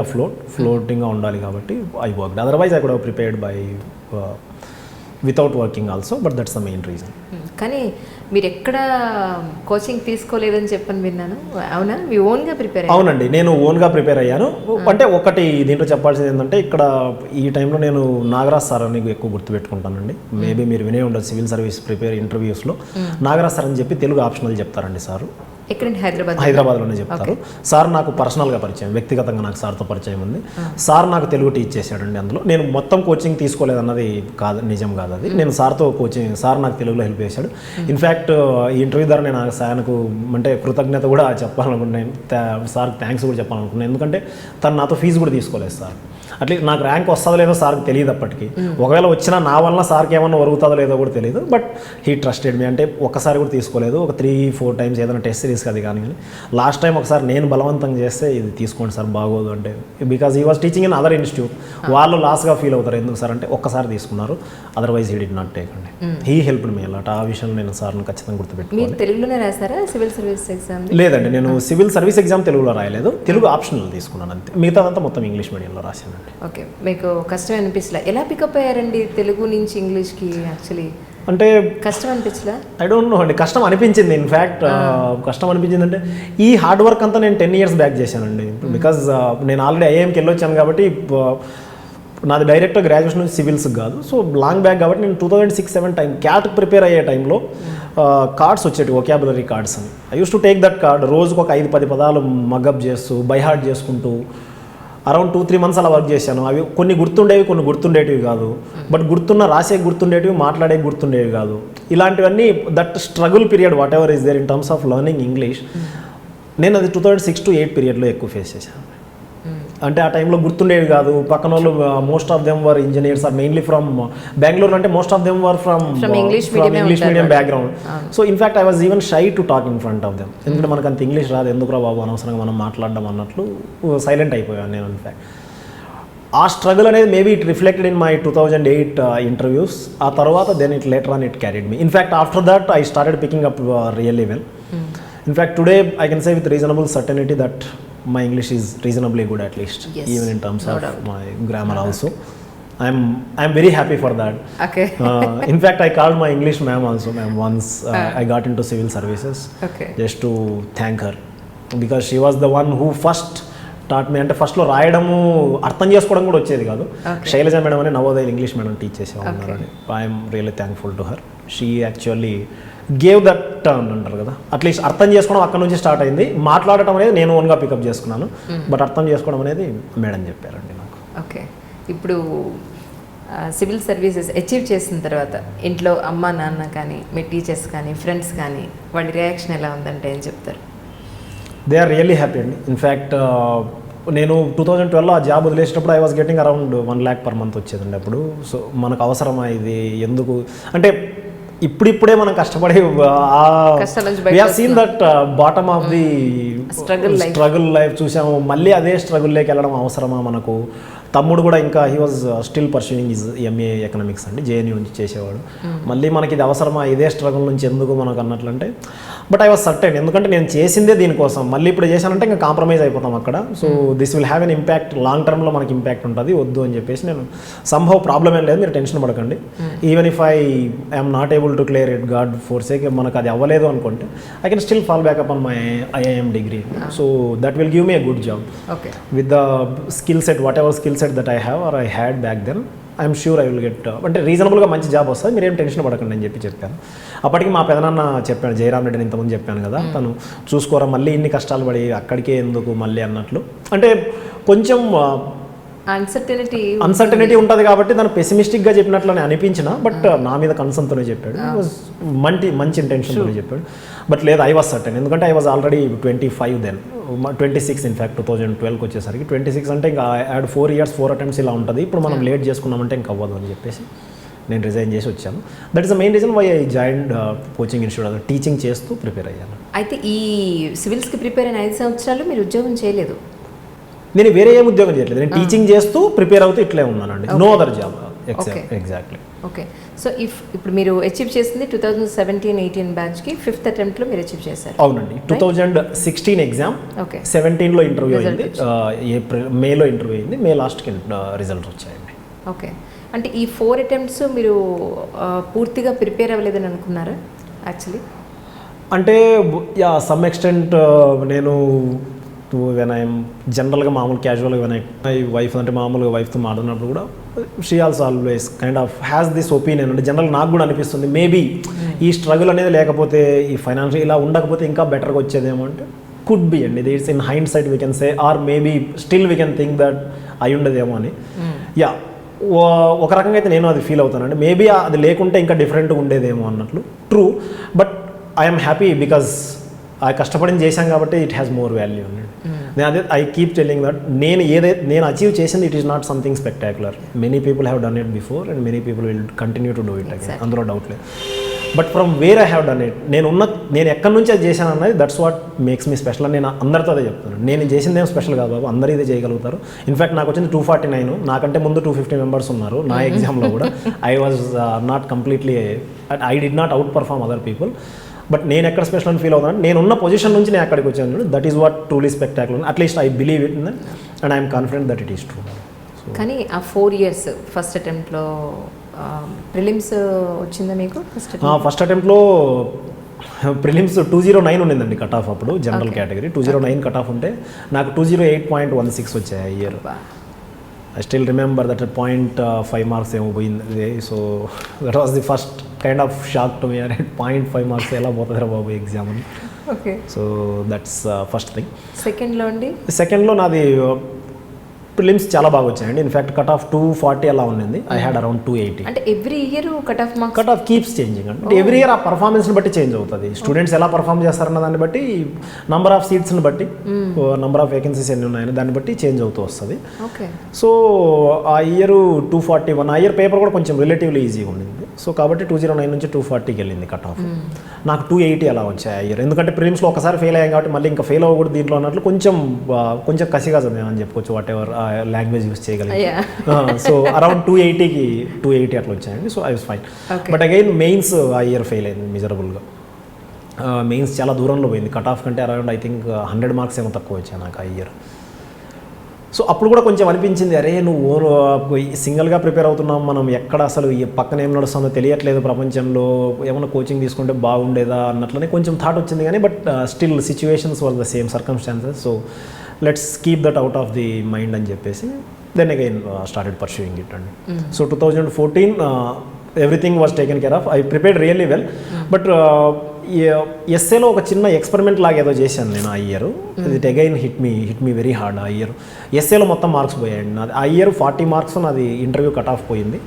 ఫ్లోటింగ్గా ఉండాలి కాబట్టి I worked. Otherwise I could have prepared by without working also, but that's the main reason. కానీ మీరు ఎక్కడ కోచింగ్ తీసుకోలేదని చెప్పని విన్నాను, అవునా? మీ ఓన్గా ప్రిపేర్? అవునండి, నేను ఓన్గా ప్రిపేర్ అయ్యాను. అంటే ఒకటి దీంట్లో చెప్పాల్సింది ఏంటంటే, ఇక్కడ ఈ టైంలో నేను నాగరాజ్ సార్ అని ఎక్కువ గుర్తుపెట్టుకుంటానండి. మేబీ మీరు వినే ఉండదు, సివిల్ సర్వీస్ ప్రిపేర్ ఇంటర్వ్యూస్లో నాగరాజ్ సార్ అని చెప్పి తెలుగు ఆప్షనల్ చెప్తారండి సారు. ఎక్కడండి? హైదరాబాద్లోనే చెప్తారు. సార్ నాకు పర్సనల్గా పరిచయం, వ్యక్తిగతంగా నాకు సార్తో పరిచయం ఉంది. సార్ నాకు తెలుగు టీచ్ చేశాడండి. అందులో నేను మొత్తం కోచింగ్ తీసుకోలేదన్నది కాదు, నిజం కాదు అది. నేను సార్తో కోచింగ్, సార్ నాకు తెలుగులో హెల్ప్ చేశాడు. ఇన్ఫ్యాక్ట్ ఈ ఇంటర్వ్యూ ద్వారా నేను సార్కు అంటే కృతజ్ఞత కూడా చెప్పాలనుకున్నాను, సార్కి థ్యాంక్స్ కూడా చెప్పాలనుకున్నాను. ఎందుకంటే తను నాతో ఫీజు కూడా తీసుకోలేదు సార్. అట్లీస్ట్ నాకు ర్యాంక్ వస్తుందో లేదో సార్కి తెలియదు అప్పటికి. ఒకవేళ వచ్చినా నా వల్ల సార్కి ఏమన్నా ఒరుగుతుందో లేదో కూడా తెలియదు. But he trusted me. అంటే ఒక్కసారి కూడా తీసుకోలేదు, ఒక 3-4 టైమ్స్ ఏదైనా టెస్ట్ సిరీస్ అది కానీ. లాస్ట్ టైం ఒకసారి నేను బలవంతంగా చేస్తే ఇది తీసుకోండి సార్ బాగోదు అంటే, because he was teaching in other institute. వాళ్ళు లాస్గా ఫీల్ అవుతారు ఎందుకు సార్ అంటే, ఒక్కసారి తీసుకున్నారు, otherwise he did not take అండి. He helped me a lot. ఆ విషయంలో నేను సార్ని ఖచ్చితంగా గుర్తుపెట్టుకోవాలి. తెలుగులోనే రాసారా సివిల్ సర్వీస్ ఎగ్జామ్? లేదండి, నేను సివిల్ సర్వీస్ ఎగ్జామ్ తెలుగులో రాయలేదు, తెలుగు ఆప్షనల్ తీసుకున్నాను అంతే. మిగతాదంతా మొత్తం ఇంగ్లీష్ మీడియంలో రాశానండి. ఓకే, మీకు కష్టం అనిపించలే? ఎలా పికప్ అయ్యారండి తెలుగు నుంచి ఇంగ్లీష్కి? యాక్చువల్లీ అంటే కష్టం అనిపించలే? ఐ డోంట్ నో అండి, కష్టం అనిపించింది. ఇన్ఫ్యాక్ట్ కష్టం అనిపించింది అంటే, ఈ హార్డ్ వర్క్ అంతా నేను 10 years బ్యాక్ చేశానండి. బికాజ్ నేను ఆల్రెడీ ఐఐఎంకి వెళ్ళొచ్చాను కాబట్టి, నాది డైరెక్ట్ గ్రాడ్యుయేషన్ నుంచి సివిల్స్కి కాదు. సో లాంగ్ బ్యాక్ కాబట్టి నేను 2006-07 టైం క్యాట్కి ప్రిపేర్ అయ్యే టైంలో కార్డ్స్ వచ్చేటి, వొకాబులరీ కార్డ్స్ అని. I use to take that card, రోజుకు ఒక 5-10 పదాలు మగప్ చేస్తూ బై హార్ట్ చేసుకుంటూ అరౌండ్ 2-3 months అలా వర్క్ చేశాను. అవి కొన్ని గుర్తుండేవి, కొన్ని గుర్తుండేటివి కాదు. బట్ రాసే గుర్తుండేటివి, మాట్లాడే గుర్తుండేవి కాదు. ఇలాంటివన్నీ that struggle period whatever is there in terms of learning English, నేను అది 2006-08 పీరియడ్లో ఎక్కువ ఫేస్ చేశాను. అంటే ఆ టైంలో గుర్తుండేవి కాదు. పక్కన వాళ్ళు most of them were engineers or mainly from Bengaluru. అంటే most of them were from English medium background. So in fact I was even shy to talk in front of them. ఎందుకంటే మనకు అంత ఇంగ్లీష్ రాదు, ఎందుకురా బాబు అనవసరంగా మనం మాట్లాడడం అన్నట్లు సైలెంట్ అయిపోయాను నేను. ఇన్ఫ్యాక్ట్ ఆ స్ట్రగుల్ అనేది maybe it reflected in my 2008 interviews. ఆ తర్వాత then it later on it carried me. In fact after that I started picking up really well. In fact today I can say with reasonable certainty that my English is reasonably good, at least. Yes. Even in terms of my grammar also. I'm very happy for that. Okay. In fact, I called my English ma'am also, ma'am, once I got into civil services. Okay. Just to thank her, because she was the one who first taught me. అంటే ఫస్ట్లో రాయడము అర్థం చేసుకోవడం కూడా వచ్చేది కాదు. Shailaja madam అని Navodaya English madam teach చేసేవాళ్ళు. I'm really thankful to her. She actually gave that turn అంటారు కదా, అట్లీస్ట్ అర్థం చేసుకోవడం అక్కడ నుంచి స్టార్ట్ అయింది. మాట్లాడటం అనేది నేను ఓన్గా పికప్ చేసుకున్నాను, బట్ అర్థం చేసుకోవడం అనేది మేడం చెప్పారండి నాకు. ఓకే, ఇప్పుడు సివిల్ సర్వీసెస్ అచీవ్ చేసిన తర్వాత ఇంట్లో అమ్మ నాన్న కానీ, మీ టీచర్స్ కానీ, ఫ్రెండ్స్ కానీ, వాళ్ళ రియాక్షన్ ఎలా ఉందంటే ఏం చెప్తారు? దే ఆర్ రియల్లీ హ్యాపీ అండి. ఇన్ఫ్యాక్ట్ నేను 2012 ఆ జాబ్ వదిలేసినప్పుడు I was getting around 1 lakh per month వచ్చేదండి అప్పుడు. సో మనకు అవసరమా ఇది, ఎందుకు అంటే ఇప్పుడిప్పుడే మనం కష్టపడి we have seen that bottom of the struggle life చూసాము. మళ్ళీ అదే స్ట్రగుల్లోకి వెళ్ళడం అవసరమా మనకు? తమ్ముడు కూడా ఇంకా he was still pursuing his MA economics అండి, జేఎన్యూ నుంచి చేసేవాడు. మళ్ళీ మనకి ఇది అవసరమా, ఇదే స్ట్రగుల్ నుంచి ఎందుకు మనకు అన్నట్లంటే, బట్ ఐ వాజ్ సర్టెన్, ఎందుకంటే నేను చేసిందే దీనికోసం. మళ్ళీ ఇప్పుడు చేశానంటే ఇంకా కాంప్రమైజ్ అయిపోతాం అక్కడ. So this will have an impact, long టర్మ్లో మనకి ఇంపాక్ట్ ఉంటుంది, వద్దు అని చెప్పేసి నేను సంభవ్ ప్రాబ్లం ఏం లేదు, మీరు టెన్షన్ పడకండి. Even if I am not able to clear it, God for sake మనకు అది అవ్వలేదు అనుకుంటే, I can still fall back up on my IIM degree. So that will give me a good job with the skill set, whatever skill set that I have or I had back then. I'm sure I will get, అంటే రీజనబుల్గా మంచి job వస్తుంది, మీరేం tension పడకండి అని చెప్పాను. అప్పటికి మా పెదనాన్న చెప్పాను, జయరామ్ రెడ్డిని ఇంతకుముందు చెప్పాను కదా, తను చూసుకోరా మళ్ళీ ఇన్ని కష్టాలు పడి అక్కడికే ఎందుకు మళ్ళీ అన్నట్లు. అంటే కొంచెం అన్సర్టనిటీ ఉంటుంది కాబట్టి తను పెసిమిస్టిక్గా చెప్పినట్లని అనిపించిన, బట్ నా మీద కన్సర్న్తోనే చెప్పాడు, మంచి ఇంటెన్షన్తోనే చెప్పాడు. బట్ లేదు, ఐ వాజ్ సర్టెన్, ఎందుకంటే I was already 25 then, 26 in fact 2012కి వచ్చేసరికి. 26 అంటే ఇంకా యాడ్ 4 years 4 attempts ఇలా ఉంటుంది. ఇప్పుడు మనం లేట్ చేసుకున్నామంటే ఇంకా అవ్వదు అని చెప్పేసి నేను రిజైన్ చేసి వచ్చాను. That is the main reason why I joined coaching institute, teaching చేస్తూ ప్రిపేర్ అయ్యాను. అయితే ఈ సివిల్స్కి ప్రిపేర్ అయిన 5 సంవత్సరాలు మీరు ఉద్యోగం చేయలేదు? నేను వేరే ఏం ఉద్యోగం చేయట్లేదు, నేను టీచింగ్ చేస్తూ ప్రిపేర్ అవుతూ ఇట్లే ఉన్నానండి, no other job. Exactly. Okay, so ఇప్పుడు మీరు అచీవ్ చేసింది 2017-18 బ్యాచ్కి 5th అటెంప్ట్లో మీరు అచీవ్ చేశారు? అవునండి. 2016 ఎగ్జామ్, 17లో ఇంటర్వ్యూ అయింది, మేలో ఇంటర్వ్యూ అయింది, మే లాస్ట్కి రిజల్ట్ వచ్చాయండి. ఓకే, అంటే ఈ 4 అటెంప్ట్స్ మీరు పూర్తిగా ప్రిపేర్ అవ్వలేదని అనుకున్నారా యాక్చువల్లీ? అంటే యా సమ్ ఎక్స్టెంట్ నేను వెన్ ఐఎమ్ జనరల్గా మామూలు క్యాజువల్గా వెన్ ఐ వైఫ్ అంటే మామూలుగా వైఫ్తో మాట్లాడినప్పుడు కూడా she also always kind of has this opinion. అంటే జనరల్ నాకు కూడా అనిపిస్తుంది మేబీ ఈ స్ట్రగుల్ అనేది లేకపోతే ఈ ఫైనాన్షియల్ ఇలా ఉండకపోతే ఇంకా బెటర్గా వచ్చేదేమో అంటే కుడ్ బి అండి. It's in hind side we can say or maybe still we can think that అయి ఉండదేమో అని. యా ఒక రకంగా అయితే నేను అది ఫీల్ అవుతానండి. మేబీ అది లేకుంటే ఇంకా డిఫరెంట్గా ఉండేదేమో అన్నట్లు. True, but I'm happy because ఆ కష్టపడి చేశాం కాబట్టి ఇట్ హ్యాస్ మోర్ వాల్యూ అండి. నేను అదే ఐ కీప్ టెల్లింగ్ దట్ నేను అచీవ్ చేసింది it is not something spectacular. Many people have done it before and many people will continue to do it again, అందులో డౌట్ లేదు. But from where I have done it, నేను ఎక్కడి నుంచి అది చేశాను అన్నది that's what makes me special అని నేను అందరితో అదే చెప్తాను. నేను చేసింది ఏం స్పెషల్ కాదు బాబు, అందరూ ఇదే చేయగలుగుతారు. ఇన్ఫాక్ట్ నాకు వచ్చింది 249, నాకంటే ముందు 250 మెంబర్స్ ఉన్నారు నా ఎగ్జామ్లో కూడా. I was not completely, I did not out perform other people. But నేను ఎక్కడ స్పెషల్ అని ఫీల్ అవుతాను, నేనున్న పొజిషన్ నుంచి నేను అక్కడికి వచ్చాను. That is what truly spectacular, at least I believe it and I'm confident that it is true. కానీ ఆ 4 years ఫస్ట్ అటెంప్ట్లో ప్రిలిమ్స్ వచ్చిందా మీకు? ఫస్ట్ అటెంప్ట్లో ప్రిలిమ్స్ 209 ఉండిందండి కట్ ఆఫ్ అప్పుడు, జనరల్ కేటగిరీ 209 కట్ ఆఫ్ ఉంటే నాకు 208.16 వచ్చాయి ఆ year. I still remember that 0.5 marks ఏమో పోయింది. So that was the first kind of shock to me. 0.5 marks ఎలా పోతుందిరా బాబు ఎగ్జామ్ అని. Okay, so that's first thing. సెకండ్లో నాది ప్రిలిమ్స్ చాలా బాగా వచ్చాయండి. ఇన్ఫాక్ట్ కట్ ఆఫ్ 240 అలా ఉండింది. I had around 280. అంటే every year cut off keeps changing. అంటే ఎవ్రీ ఇయర్ ఆ పర్ఫార్మెన్స్ని బట్టి చేంజ్ అవుతుంది. స్టూడెంట్స్ ఎలా పర్ఫామ్ చేస్తారన్న దాన్ని బట్టి, నంబర్ ఆఫ్ సీట్స్ని బట్టి, నంబర్ ఆఫ్ వేకెన్సీస్ ఎన్ని ఉన్నాయని దాన్ని బట్టి చేంజ్ అవుతూ వస్తుంది. సో ఆ ఇయర్ 241, ఆ ఇయర్ పేపర్ కూడా కొంచెం రిలేటివ్లీ ఈజీగా ఉండింది. సో కాబట్టి 209 నుంచి 240కి వెళ్ళింది కట్ ఆఫ్. నాకు 280 అలా వచ్చాయి ఆ ఇయర్. ఎందుకంటే ప్రిలిమ్స్లో ఒకసారి ఫెయిల్ అయ్యాం కాబట్టి మళ్ళీ ఇంకా ఫెయిల్ అవ్వకూడదు దీంట్లో అన్నట్లు కొంచెం కసిగా చదివామని చెప్పుకోవచ్చు. వాట్ ఎవర్ లాంగ్వేజ్ యూస్ చేయగలిగాం. సో అరౌండ్ 280 అట్లా వచ్చాయండి. So I was fine. But again mains ఆ ఇయర్ ఫెయిల్ అయింది మిజరబుల్గా. మెయిన్స్ చాలా దూరంలో పోయింది. కట్ ఆఫ్ కంటే అరౌండ్ ఐ థింక్ 100 మార్క్స్ ఏమో తక్కువ వచ్చాయి నాకు ఆ ఇయర్. సో అప్పుడు కూడా కొంచెం అనిపించింది, అరే నువ్వు సింగిల్గా ప్రిపేర్ అవుతున్నాం, మనం ఎక్కడ అసలు ఈ పక్కన ఏం నడుస్తుందో తెలియట్లేదు ప్రపంచంలో, ఏమైనా కోచింగ్ తీసుకుంటే బాగుండేదా అన్నట్లనే కొంచెం థాట్ వచ్చింది. కానీ but still situations were the same, circumstances. So let's keep that out of the mind అని చెప్పేసి then again started pursuing it అండి. So 2014 everything was taken care of. I prepared really well. But ఎస్ఏలో ఒక చిన్న experiment లాగా ఏదో చేశాను నేను ఆ year. It again hit me very hard. ఆ ఇయర్ ఎస్ఏలో మొత్తం మార్క్స్ పోయాయండి నాది. ఆ ఇయర్ 40 మార్క్స్ నాది ఇంటర్వ్యూ కట్ ఆఫ్ పోయింది.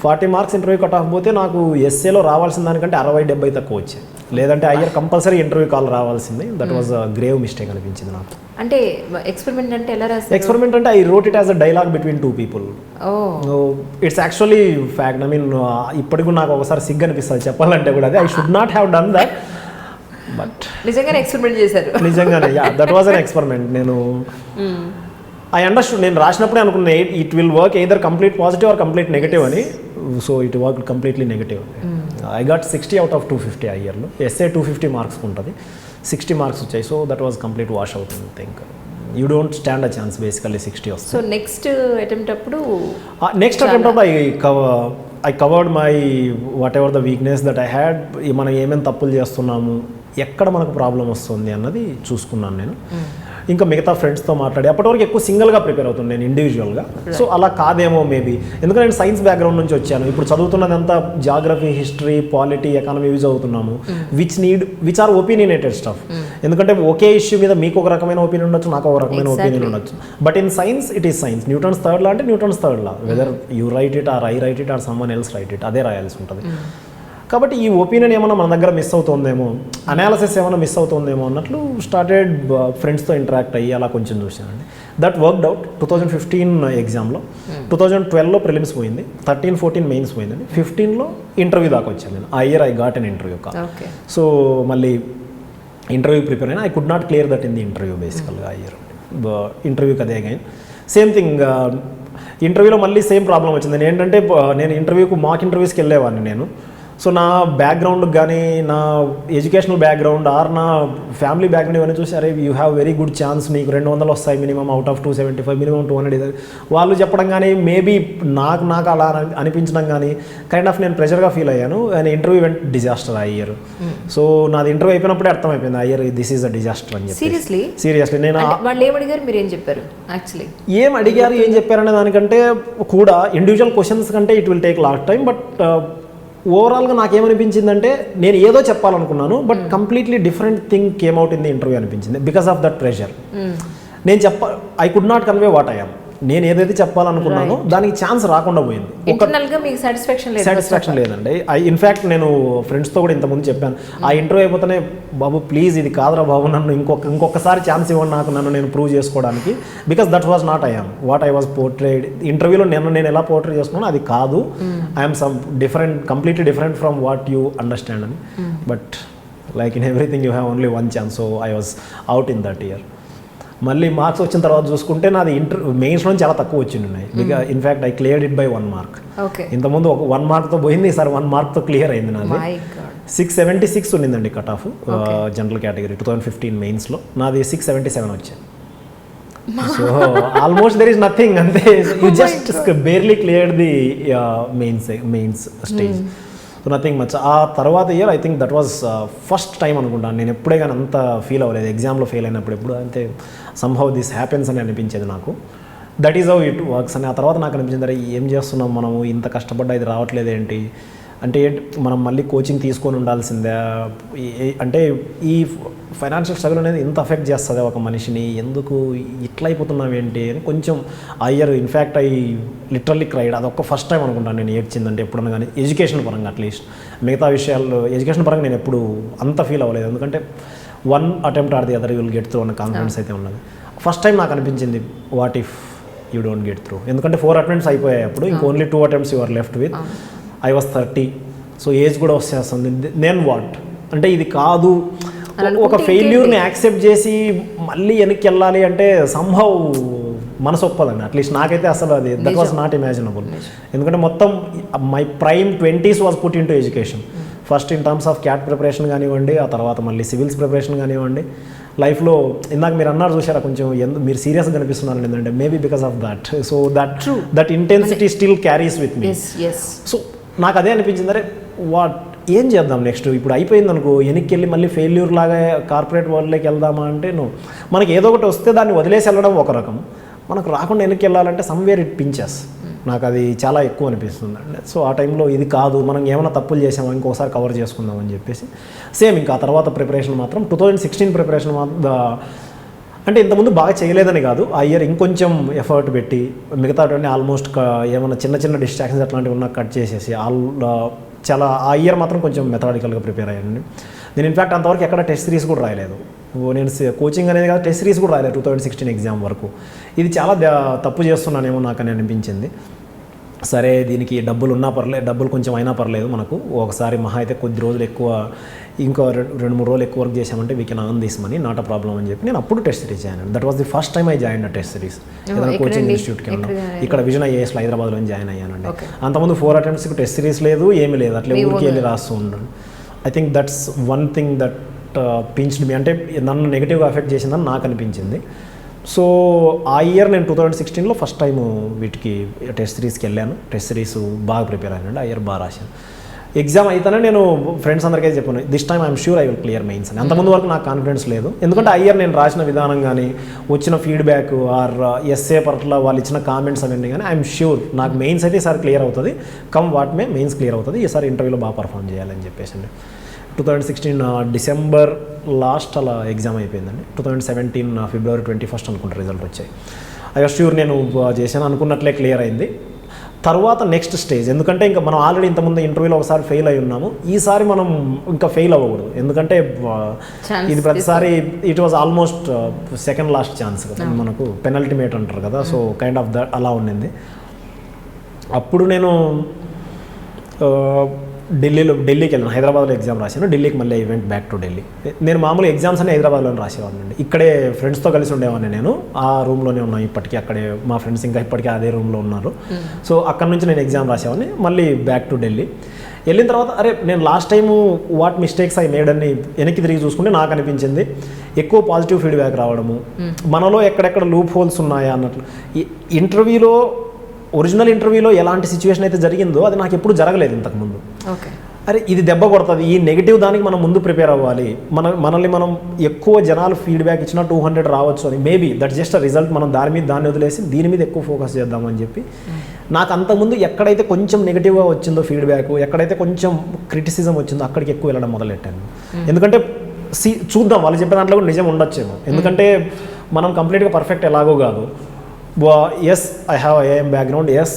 40 మార్క్స్ ఇంటర్వ్యూ కట్ ఆఫ్ పోతే నాకు ఎస్ఏలో రావాల్సిన దానికంటే 60-70 తక్కువ వచ్చాయి. లేదంటే ఆ ఇయర్ కంపల్సరీ ఇంటర్వ్యూ కాల్ రావాల్సింది. That was a grave mistake అనిపించింది నాకు. అంటే ఎక్స్పెరిమెంట్ అంటే ఎలా రాశారు? ఎక్స్పెరిమెంట్ అంటే I wrote it as a dialogue between 2 people. It's actually fact. I mean ఇప్పటికి నాకు ఒకసారి సిగ్గు అనిపిస్తుంది చెప్పాలంటే కూడా. అది I should not have done that. But నిజంగానే ఎక్స్పెరిమెంట్ చేశారు. నిజంగానే, yeah, that was an experiment. నేను ఐ అండర్స్టూడ్, నేను రాసినప్పుడే అనుకున్నా it will work either complete positive or complete negative అని. So it work completely negative. I got 60 out of 250 ఆ ఇయర్లో. SA 250 marks ఉంటుంది, 60 మార్క్స్ వచ్చాయి. So that was complete wash out. Think you don't stand a chance basically 60 వస్తుంది. So next attempt అప్పుడు I covered my what ever the weakness that I had. మనం ఏమేమి తప్పులు చేస్తున్నాము, ఎక్కడ మనకు ప్రాబ్లం వస్తుంది అన్నది చూసుకున్నాను నేను. ఇంకా మిగతా ఫ్రెండ్స్తో మాట్లాడి, అప్పటివరకు ఎక్కువ సింగిల్గా ప్రిపేర్ అవుతుంది నేను ఇండివిజువల్గా. సో అలా కాదేమో మేబీ, ఎందుకంటే నేను సైన్స్ బ్యాక్గ్రౌండ్ నుంచి వచ్చాను. ఇప్పుడు చదువుతున్నదంతా జాగ్రఫీ, హిస్టరీ, పాలిటీ, ఎకానమీ ఇవి చదువుతున్నాము, విచ్ ఆర్ ఒపీనియనేటెడ్ స్టఫ్. ఎందుకంటే ఒకే ఇష్యూ మీద మీకు ఒక రకమైన ఒపీనియన్ ఉండొచ్చు, నాకు ఒక రకమైన ఒపీనియన్ ఉండొచ్చు. But in science it is science. Newton's third law అంటే Newton's third law, whether you write it or I write it or someone else write it, అదే రాయాల్సి ఉంటుంది. కాబట్టి ఈ ఒపీనియన్ ఏమైనా మన దగ్గర మిస్ అవుతుందేమో, అనాలిసిస్ ఏమైనా మిస్ అవుతుందేమో అన్నట్లు స్టార్టెడ్ ఫ్రెండ్స్తో ఇంటరాక్ట్ అయ్యి అలా కొంచెం చూసానండి. దట్ వర్క్డ్ అవుట్ 2015 ఎగ్జామ్లో. 2012లో ప్రిలిమ్స్ పోయింది, 13-14 మెయిన్స్ పోయిందండి, 15లో ఇంటర్వ్యూ దాకా వచ్చాను నేను. ఆ year I got an interview call. So మళ్ళీ ఇంటర్వ్యూ ప్రిపేర్ అయినా I could not clear that in the interview బేసికల్గా. ఆ ఇయర్ ఇంటర్వ్యూకి అదే అగైన్ సేమ్ థింగ్. ఇంటర్వ్యూలో మళ్ళీ సేమ్ ప్రాబ్లం వచ్చింది. ఏంటంటే నేను ఇంటర్వ్యూకి మాక్ ఇంటర్వ్యూస్కి వెళ్ళేవాడిని నేను. సో నా బ్యాక్గ్రౌండ్ కానీ నా ఎడ్యుకేషనల్ బ్యాక్గ్రౌండ్ ఆర్ నా ఫ్యామిలీ బ్యాక్గ్రౌండ్ ఇవన్నీ చూసి అరే you have very good chance, నీకు 200 వస్తాయి మినిమం అవుట్ ఆఫ్ 275, మినిమం 200 వాళ్ళు చెప్పడం కానీ మేబీ నాకు అలా అనిపించడం కానీ కైండ్ ఆఫ్ నేను ప్రెషర్గా ఫీల్ అయ్యాను. అండ్ ఇంటర్వ్యూ ఈవెంట్ డిజాస్టర్ ఆ ఇయర్. సో నాది ఇంటర్వ్యూ అయిపోయినప్పుడే అర్థమైపోయింది ఆ year this is a disaster అని చెప్పి. సీరియస్లీ నేను వాళ్ళు ఏమడిగారు, మీరు ఏం చెప్పారు? యాక్చువల్లీ ఏం అడిగారు ఏం చెప్పారనే దానికంటే కూడా ఇండివిజువల్ క్వశ్చన్స్ కంటే it will take lot time. But ఓవరాల్గా నాకేమనిపించిందంటే నేను ఏదో చెప్పాలనుకున్నాను but completely different thing came out in the interview అనిపించింది బికాస్ ఆఫ్ దట్ ప్రెషర్. నేను I could not convey what I am. నేను ఏదైతే చెప్పాలనుకున్నానో దానికి ఛాన్స్ రాకుండా పోయింది. సాటిస్ఫాక్షన్ లేదండి. ఇన్ఫ్యాక్ట్ నేను ఫ్రెండ్స్తో కూడా ఇంతకుముందు చెప్పాను, ఆ ఇంటర్వ్యూ అయిపోతేనే బాబు ప్లీజ్ ఇది కాదురా బాబు, నన్ను ఇంకొకసారి ఛాన్స్ ఇవ్వండి నాకు, నన్ను నేను ప్రూవ్ చేసుకోవడానికి. Because that was not I am what I was portrayed ఇంటర్వ్యూలో. నేను ఎలా పోర్ట్రే చేసుకున్నాను అది కాదు. I'm some different, completely different from what you understand అని. But like in everything you have only one chance. So I was out in that year. మళ్ళీ marks వచ్చిన తర్వాత చూసుకుంటే నాది మెయిన్స్లో చాలా తక్కువ వచ్చింది ఉన్నాయి. Because in fact I cleared it by 1 mark. ఇంతకుముందు 1 మార్క్తో పోయింది, ఈసారి 1 మార్క్తో క్లియర్ అయింది. నాది 676 ఉన్నిందండి కట్ ఆఫ్ జనరల్ కేటగిరీ 2015 మెయిన్స్లో. నాది 677 వచ్చాయి. So almost there is nothing, అంతే. You just barely cleared the mains stage. So nothing much. ఆ తర్వాత year I think that was first time అనుకుంటాను నేను ఎప్పుడే కానీ అంత ఫీల్ అవ్వలేదు ఎగ్జామ్లో ఫెయిల్ అయినప్పుడు. ఎప్పుడు అంతే సంహౌ దిస్ హ్యాపెన్స్ అని అనిపించేది నాకు. That is how it works అని. ఆ తర్వాత నాకు అనిపించింది అరే ఏం చేస్తున్నాం మనము, ఇంత కష్టపడ్డా ఇది రావట్లేదు ఏంటి అంటే, మనం మళ్ళీ కోచింగ్ తీసుకొని ఉండాల్సిందే అంటే ఈ ఫైనాన్షియల్ స్ట్రగుల్ అనేది ఇంత అఫెక్ట్ చేస్తుంది ఒక మనిషిని, ఎందుకు ఇట్లా అయిపోతున్నాం ఏంటి అని కొంచెం ఆ year in fact I literally cried. అదొక ఫస్ట్ టైం అనుకుంటాను నేను ఏడ్చిందంటే ఎప్పుడన్నా కానీ ఎడ్యుకేషన్ పరంగా. అట్లీస్ట్ మిగతా విషయాల్లో ఎడ్యుకేషన్ పరంగా నేను ఎప్పుడు అంత ఫీల్ అవ్వలేదు, ఎందుకంటే 1 attempt or the other you will get through అన్న కాన్ఫిడెన్స్ అయితే ఉన్నది. ఫస్ట్ టైం నాకు అనిపించింది what if you don't get through, ఎందుకంటే 4 అటెంప్ట్స్ అయిపోయాయి అప్పుడు, ఇంక only 2 attempts you are left with. I was 30. So age కూడా వచ్చేస్తుంది. నేను వాట్ అంటే ఇది కాదు, ఒక ఫెయిల్యూర్ని యాక్సెప్ట్ చేసి మళ్ళీ వెనక్కి వెళ్ళాలి అంటే సంహౌ మనసు ఒప్పదండి. అట్లీస్ట్ నాకైతే అసలు అది దట్ వాజ్ నాట్ ఇమాజినబుల్. ఎందుకంటే మొత్తం my prime 20s was put in to education. First in terms of cat preparation కానివ్వండి, ఆ తర్వాత మళ్ళీ సివిల్స్ ప్రిపరేషన్ కానివ్వండి. లైఫ్లో ఇందాక మీరు అన్నారు చూసారా కొంచెం మీరు సీరియస్గా కనిపిస్తున్నారు ఏంటంటే maybe because of that. So that intensity still carries with me. So నాకు అదే అనిపించింది, అరే వాట్ ఏం చేద్దాం నెక్స్ట్, ఇప్పుడు అయిపోయింది అనుకో వెనక్కి వెళ్ళి మళ్ళీ ఫెయిల్యూర్ లాగా కార్పొరేట్ వరల్డ్లోకి వెళ్దామా అంటే మనకి ఏదో ఒకటి వస్తే దాన్ని వదిలేసి వెళ్ళడం ఒక రకం, మనకు రాకుండా వెనక్కి వెళ్ళాలంటే సమ్వేర్ ఇట్ పించెస్. నాకు అది చాలా ఎక్కువ అనిపిస్తుంది అండి. సో ఆ టైంలో ఇది కాదు, మనం ఏమైనా తప్పులు చేసామో ఇంకోసారి కవర్ చేసుకుందామని చెప్పేసి సేమ్ ఇంకా ఆ తర్వాత ప్రిపరేషన్ మాత్రం 2016 ప్రిపరేషన్ అంటే ఇంతకుముందు బాగా చేయలేదని కాదు, ఆ ఇయర్ ఇంకొంచెం ఎఫర్ట్ పెట్టి మిగతాటువంటి ఆల్మోస్ట్ ఏమైనా చిన్న డిస్ట్రాక్షన్స్ అట్లాంటివి ఉన్నా కట్ చేసేసి చాలా ఆ ఇయర్ మాత్రం కొంచెం మెథడాటికల్గా ప్రిపేర్ అయ్యానండి. నేను ఇన్ఫ్యాక్ట్ అంతవరకు ఎక్కడ టెస్ట్ సిరీస్ కూడా రాయలేదు. నేను కోచింగ్ అనేది కాదు, టెస్ట్ సిరీస్ కూడా రాయలేదు 2016 ఎగ్జామ్ వరకు. ఇది చాలా తప్పు చేస్తున్నానేమో నాకు అని అనిపించింది. సరే దీనికి డబ్బులు ఉన్నా పర్లేదు, డబ్బులు కొంచెం అయినా పర్లేదు, మనకు ఒకసారి మహా అయితే కొద్ది రోజులు ఎక్కువ ఇంకో 2-3 రోజులు ఎక్కువ వర్క్ చేసామంటే we can earn this money, not a problem అని చెప్పి నేను అప్పుడు టెస్ట్ సిరీస్ జాయిన్ అయ్యాను. That was the first time I join a test series. ఏదైనా కోచింగ్ ఇన్స్టిట్యూట్కి వెళ్ళాను, ఇక్కడ విజన్ ఐఏఎస్లో హైదరాబాద్లో జాయిన్ అయ్యానండి. అంతకుముందు 4 అటెంప్ట్స్కి టెస్ట్ సిరీస్ లేదు, ఏమీ లేదు, అట్లా ఊరికి వెళ్ళి రాస్తూ ఉన్నాను. I think that's one thing that pinched me, అంటే నన్ను నెగిటివ్గా ఎఫెక్ట్ చేసిందని నాకు అనిపించింది. సో ఆ ఇయర్ నేను 2016లో ఫస్ట్ టైం వీటికి టెస్ట్ సిరీస్కి వెళ్ళాను. టెస్ట్ సిరీస్ బాగా ప్రిపేర్ అయ్యానండి. ఆ ఇయర్ బాగా రాశాను. ఎగ్జామ్ అయితేనే నేను ఫ్రెండ్స్ అందరికీ చెప్పాను this time I'm sure I will clear mains అని. అంతకుముందు వరకు నాకు కాన్ఫిడెన్స్ లేదు, ఎందుకంటే ఆ ఇయర్ నేను రాసిన విధానం కానీ వచ్చిన ఫీడ్బ్యాక్ ఆర్ ఎస్ఏ పట్ల వాళ్ళు ఇచ్చిన కామెంట్స్ అవన్నీ కానీ ఐఎమ్ ష్యూర్ నాకు మెయిన్స్ అయితే ఈసారి క్లియర్ అవుతుంది, come what May mains clear అవుతుంది, ఈసారి ఇంటర్వ్యూలో బాగా పర్ఫామ్ చేయాలని చెప్పేసి అండి. 2016 డిసెంబర్ లాస్ట్ అలా ఎగ్జామ్ అయిపోయిందండి. 2017 ఫిబ్రవరి 21 అనుకుంటా రిజల్ట్ వచ్చాయి. ఐ వాస్ ష్యూర్ నేను చేశాను అనుకున్నట్లే క్లియర్ అయింది. తర్వాత నెక్స్ట్ స్టేజ్, ఎందుకంటే ఇంకా మనం ఆల్రెడీ ఇంతకుముందు ఇంటర్వ్యూలో ఒకసారి ఫెయిల్ అయి ఉన్నాము, ఈసారి మనం ఇంకా ఫెయిల్ అవ్వకూడదు, ఎందుకంటే ఇది ప్రతిసారి it was almost second last chance కదా, మనకు పెనల్టీ మేట్ అంటారు కదా. సో కైండ్ ఆఫ్ దట్ అలా ఉండింది. అప్పుడు నేను ఢిల్లీకి వెళ్ళాను. హైదరాబాద్లో ఎగ్జామ్ రాశాను, ఢిల్లీకి మళ్ళీ ఈవెంట్ బ్యాక్ టు ఢిల్లీ. నేను మామూలు ఎగ్జామ్స్ అన్ని హైదరాబాద్లో రాసేవాడిని. ఇక్కడే ఫ్రెండ్స్తో కలిసి ఉండేవాడిని నేను. ఆ రూమ్లోనే ఉన్నాను ఇప్పటికీ. అక్కడే మా ఫ్రెండ్స్ ఇంకా ఇప్పటికీ అదే రూమ్లో ఉన్నారు. సో అక్కడ నుంచి నేను ఎగ్జామ్ రాసేవాడిని. మళ్ళీ బ్యాక్ టు ఢిల్లీ వెళ్ళిన తర్వాత అరే నేను last time what mistakes I made అని వెనక్కి తిరిగి చూసుకుంటే నాకు అనిపించింది ఎక్కువ పాజిటివ్ ఫీడ్బ్యాక్ రావడము, మనలో ఎక్కడెక్కడ లూప్ హోల్స్ ఉన్నాయా అన్నట్లు. ఇంటర్వ్యూలో ఒరిజినల్ ఇంటర్వ్యూలో ఎలాంటి సిచ్యువేషన్ అయితే జరిగిందో అది నాకు ఎప్పుడు జరగలేదు ఇంతకుముందు. అరే ఇది దెబ్బ కొడుతుంది, ఈ నెగిటివ్ దానికి మనం ముందు ప్రిపేర్ అవ్వాలి, మనల్ని మనం ఎక్కువ జనాలు ఫీడ్బ్యాక్ ఇచ్చినా 200 రావచ్చు అని, maybe that just a result, మనం దాన్ని వదిలేసి దీని మీద ఎక్కువ ఫోకస్ చేద్దామని చెప్పి నాకు అంతకుముందు ఎక్కడైతే కొంచెం నెగిటివ్గా వచ్చిందో ఫీడ్బ్యాక్, ఎక్కడైతే కొంచెం క్రిటిసిజం వచ్చిందో అక్కడికి ఎక్కువ వెళ్ళడం మొదలెట్టాను. ఎందుకంటే చూద్దాం వాళ్ళు చెప్పే దాంట్లో కూడా నిజం ఉండొచ్చేమో, ఎందుకంటే మనం కంప్లీట్గా పర్ఫెక్ట్ ఎలాగో కాదు. Yes I have IIM background, yes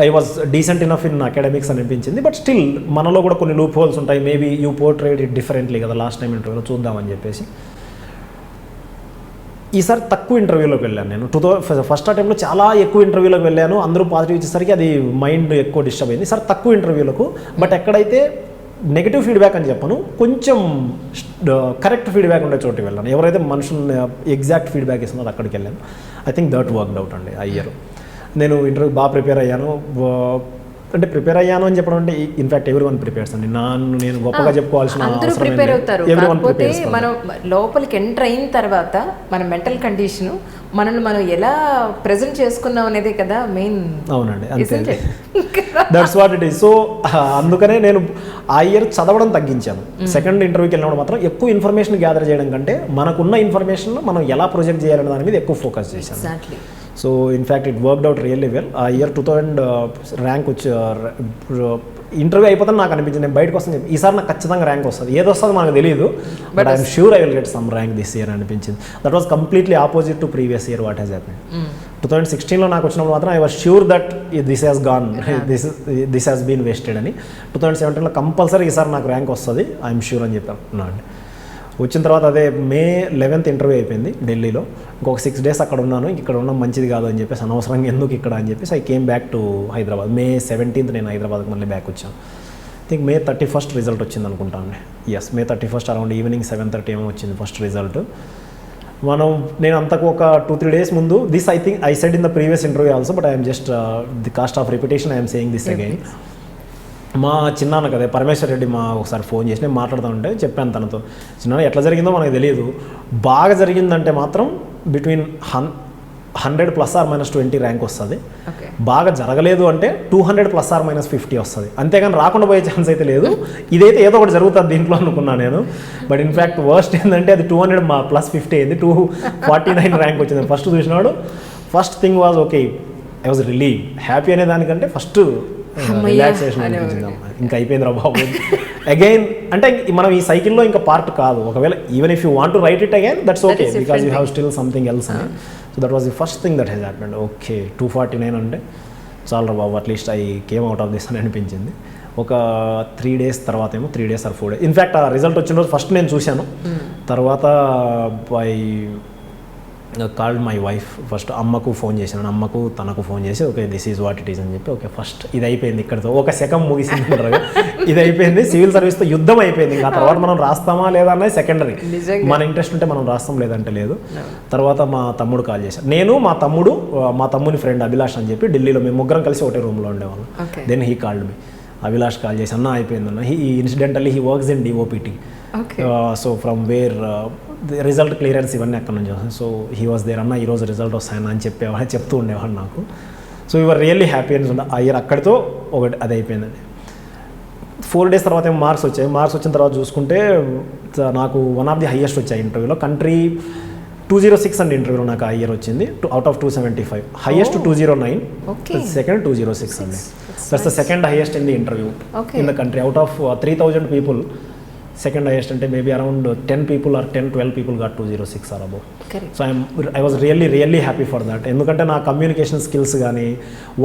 I was decent enough in academics అనిపించింది, బట్ స్టిల్ మనలో కూడా కొన్ని లూప్ హోల్స్ ఉంటాయి, maybe you portrait it differently కదా లాస్ట్ టైం ఇంటర్వ్యూలో, చూద్దామని చెప్పేసి ఈసారి తక్కువ ఇంటర్వ్యూలోకి వెళ్ళాను నేను. ఫస్ట్ అటెంప్ట్లో చాలా ఎక్కువ ఇంటర్వ్యూలోకి వెళ్ళాను, అందరూ పాజిటివ్ ఇచ్చేసరికి అది మైండ్ ఎక్కువ డిస్టర్బ్ అయింది. ఈసారి తక్కువ ఇంటర్వ్యూలకు, బట్ ఎక్కడైతే నెగిటివ్ ఫీడ్బ్యాక్ అని చెప్పను, కొంచెం కరెక్ట్ ఫీడ్బ్యాక్ ఉండే చోటుకి వెళ్ళాను. ఎవరైతే మనుషులు ఎగ్జాక్ట్ ఫీడ్బ్యాక్ ఇస్తున్నారో అక్కడికి వెళ్ళాను. I think that worked out అండి. ఆ ఇయర్ నేను ఇంటర్వ్యూ బాగా ప్రిపేర్ అయ్యాను. అంటే ప్రిపేర్ అయ్యాను అని చెప్పడం అంటే ఇన్ఫాక్ట్ ఎవ్రీ వన్ ప్రిపేర్స్ అండి. నేను గొప్పగా చెప్పుకోవాల్సిన అందరూ ప్రిపేర్ అవుతారు. కాకపోతే మనం లోపలికి ఎంటర్ అయిన తర్వాత మన మెంటల్ కండిషన్, మనల్ని మనం ఎలా ప్రెజెంట్ చేసుకున్నాం అనేదే కదా మెయిన్. అవునండి, అంతే, that's what it is. So అందుకనే నేను ఆ ఇయర్ చదవడం తగ్గించాను. సెకండ్ ఇంటర్వ్యూకి వెళ్ళినప్పుడు మాత్రం ఎక్కువ ఇన్ఫర్మేషన్ గ్యాదర్ చేయడం కంటే మనకున్న ఇన్ఫర్మేషన్ మనం ఎలా ప్రొజెక్ట్ చేయాలనే దాని మీద ఎక్కువ ఫోకస్ చేశాను. So in fact it worked out really well. ఆ ఇయర్ 2000 ర్యాంక్ వచ్చి ఇంటర్వ్యూ అయిపోతే నాకు అనిపించింది నేను బయటకు వస్తాను, ఈసారి నాకు ఖచ్చితంగా ర్యాంక్ వస్తుంది, ఏది వస్తుందో మనకు తెలియదు, but I'm sure I will get some rank this year అనిపించింది. That was completely opposite to previous year what has happened. 2016లో నాకు వచ్చినప్పుడు మాత్రం I was sure that this has gone, this has been wasted అని. 2017లో compulsory ఈసారి నాకు rank వస్తుంది ఐఎమ్ ష్యూర్ అని చెప్పాను అండి. వచ్చిన తర్వాత అదే May 11th ఇంటర్వ్యూ అయిపోయింది ఢిల్లీలో. ఇంకొక 6 days అక్కడ ఉన్నాను, ఇక్కడ ఉండడం మంచిది కాదు అని చెప్పేసి, అనవసరంగా ఎందుకు ఇక్కడ అని చెప్పేసి I came back to Hyderabad. May 17th నేను హైదరాబాద్కి మళ్ళీ బ్యాక్ వచ్చాను. I think May 31st result వచ్చింది అనుకుంటాను. Yes, May 31st around evening 7:30 ఏమో వచ్చింది ఫస్ట్ రిజల్ట్. నేను అంతకు ఒక 2-3 days ముందు this I think I said in the previous interview also, but I'm just the cost of repetition I'm saying this again. మా చిన్నాన్న కదే పరమేశ్వర్ రెడ్డి ఒకసారి ఫోన్ చేసి నేను మాట్లాడుతూ ఉంటే చెప్పాను తనతో, చిన్న ఎట్లా జరిగిందో మనకు తెలియదు, బాగా జరిగిందంటే మాత్రం బిట్వీన్ 100 ± 20 ర్యాంక్ వస్తుంది, బాగా జరగలేదు అంటే 200 ± 50 వస్తుంది, అంతేగాని రాకుండా పోయే ఛాన్స్ అయితే లేదు. ఇదైతే ఏదో ఒకటి జరుగుతుంది దీంట్లో అనుకున్నాను నేను. బట్ ఇన్ఫ్యాక్ట్ వర్స్ట్ ఏంటంటే అది 200 + 50 అయింది, 249 ర్యాంక్ వచ్చింది. ఫస్ట్ చూసినాడు, first thing was okay, I was relieve, happy అనే దానికంటే ఫస్ట్ రిలాక్సేషన్ అనిపించింది. ఇంకా అయిపోయిందిరా బాబు అగైన్. అంటే మనం ఈ సైకిల్లో ఇంకా పార్ట్ కాదు, ఒకవేళ even if you want to write it again that's okay, because you have still something else అని. So that was the first thing that has happened. Okay 249 అంటే చాలరా బాబు, at least I came out of this అని అనిపించింది. ఒక 3 days తర్వాత ఏమో 3 days or 4 days, in fact ఆ రిజల్ట్ వచ్చిన రోజు ఫస్ట్ నేను చూశాను. తర్వాత I called my wife, first అమ్మకు ఫోన్ చేశాను, అమ్మకు తనకు ఫోన్ చేసి okay this is what it is అని చెప్పి, ఓకే ఫస్ట్ ఇది అయిపోయింది, ఇక్కడితో ఒక సెకండ్ ముగిసింది అంటారు, ఇది అయిపోయింది, సివిల్ సర్వీస్తో యుద్ధం అయిపోయింది. ఆ తర్వాత మనం రాస్తామా లేదా అన్నది సెకండరీ, మన ఇంట్రెస్ట్ ఉంటే మనం రాస్తాం, లేదంటే లేదు. తర్వాత మా తమ్ముడు కాల్ చేశాను, నేను మా తమ్ముని ఫ్రెండ్ అభిలాష్ అని చెప్పి ఢిల్లీలో మేము ముగ్గురం కలిసి ఒకటే రూమ్లో ఉండేవాళ్ళం. Then he called me, Abhilash call చేసి అన్న అయిపోయిందన్న, incidentally he works in DoPT, so from where result clearance ఇవన్నీ అక్కడ నుంచి వస్తాయి. సో హీ వాజ్ దేర్, అన్న ఈరోజు రిజల్ట్ వస్తాయన్న అని చెప్తూ ఉండేవాడు నాకు. సో యువర్ రియల్లీ హ్యాపీ అని ఉండే ఆ ఇయర్. అక్కడితో ఒకటి అది అయిపోయిందండి. 4 days తర్వాత ఏమో మార్క్స్ వచ్చాయి. మార్క్స్ వచ్చిన తర్వాత చూసుకుంటే నాకు వన్ ఆఫ్ ది హైయెస్ట్ వచ్చాయి ఇంటర్వ్యూలో. కంట్రీ 206 అండి ఇంటర్వ్యూలో నాకు ఆ ఇయర్ వచ్చింది, అవుట్ ఆఫ్ 275. హైయెస్ట్ 209, సెకండ్ 206 అండి. That's the second highest in the interview in the country. Out of 3000 people, second highest అంటే maybe around 10 people or 10-12 people got 206 or above. So I was really happy for that. ఎందుకంటే నా communication skills కానీ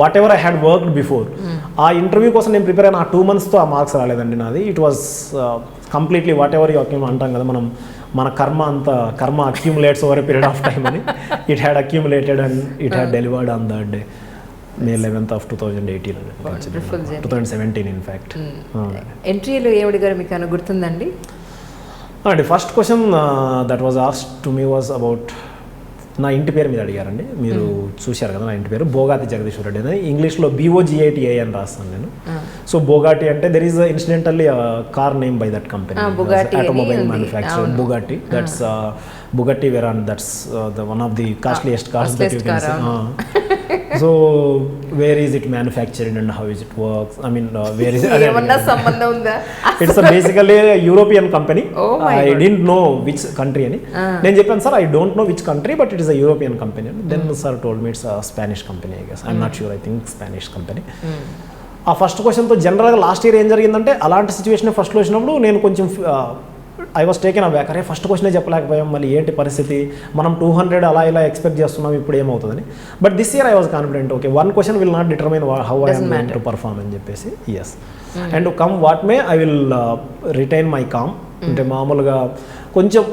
whatever I had worked before, ఆ interview కోసం నేను prepare అయిన ఆ 2 monthsతో ఆ మార్క్స్ రాలేదండి నాది. It was completely whatever you అంటాం కదా మనం, మన కర్మ accumulates over a period of time అని, it had accumulated and it had delivered on that day. May 11th of 2018 wonderful journey. 2017 in fact. ఎంట్రీలో ఏమడిగారు మీకు అని గుర్తుందండి? అండి first question that was asked to me was about నా ఇంటి పేరు మీద అడిగారండి. మీరు చూశారు కదా నా ఇంటి పేరు బోగాతి జగదీశ్వర్ రెడ్డి అని, ఇంగ్లీష్లో BOGATI అని రాస్తాను నేను. సో బోగాటి అంటే there is incidentally car name by that company, automobile manufacturer Bugatti. That's Bugatti Veyron, that's one of the costliest cars that you can see. So where is it manufactured and how is it works? I mean where is it? ఏమన్నా సంబంధం ఉందా? It's basically a European company. I didn't know which country ani. నేను చెప్పాను sir I don't know which country but it is a European company. Then sir told me it's a Spanish company I guess. I'm not sure, I think Spanish company. ఆ first క్వశ్చన్తో జనరల్గా last year ఏం జరిగిందంటే అలాంటి situation ఫస్ట్లో వచ్చినప్పుడు నేను కొంచెం I was taken అబ్యాక్. అరే ఫస్ట్ క్వశ్చనే చెప్పలేకపోయాం, మళ్ళీ ఏంటి పరిస్థితి, మనం 200 అలా ఇలా ఎక్స్పెక్ట్ చేస్తున్నాం, ఇప్పుడు ఏమవుతుందని. But this year I was confident, okay one question will not determine how I am going to perform అని చెప్పేసి. Yes and come what may I will retain my calm. అంటే మామూలుగా కొంచెం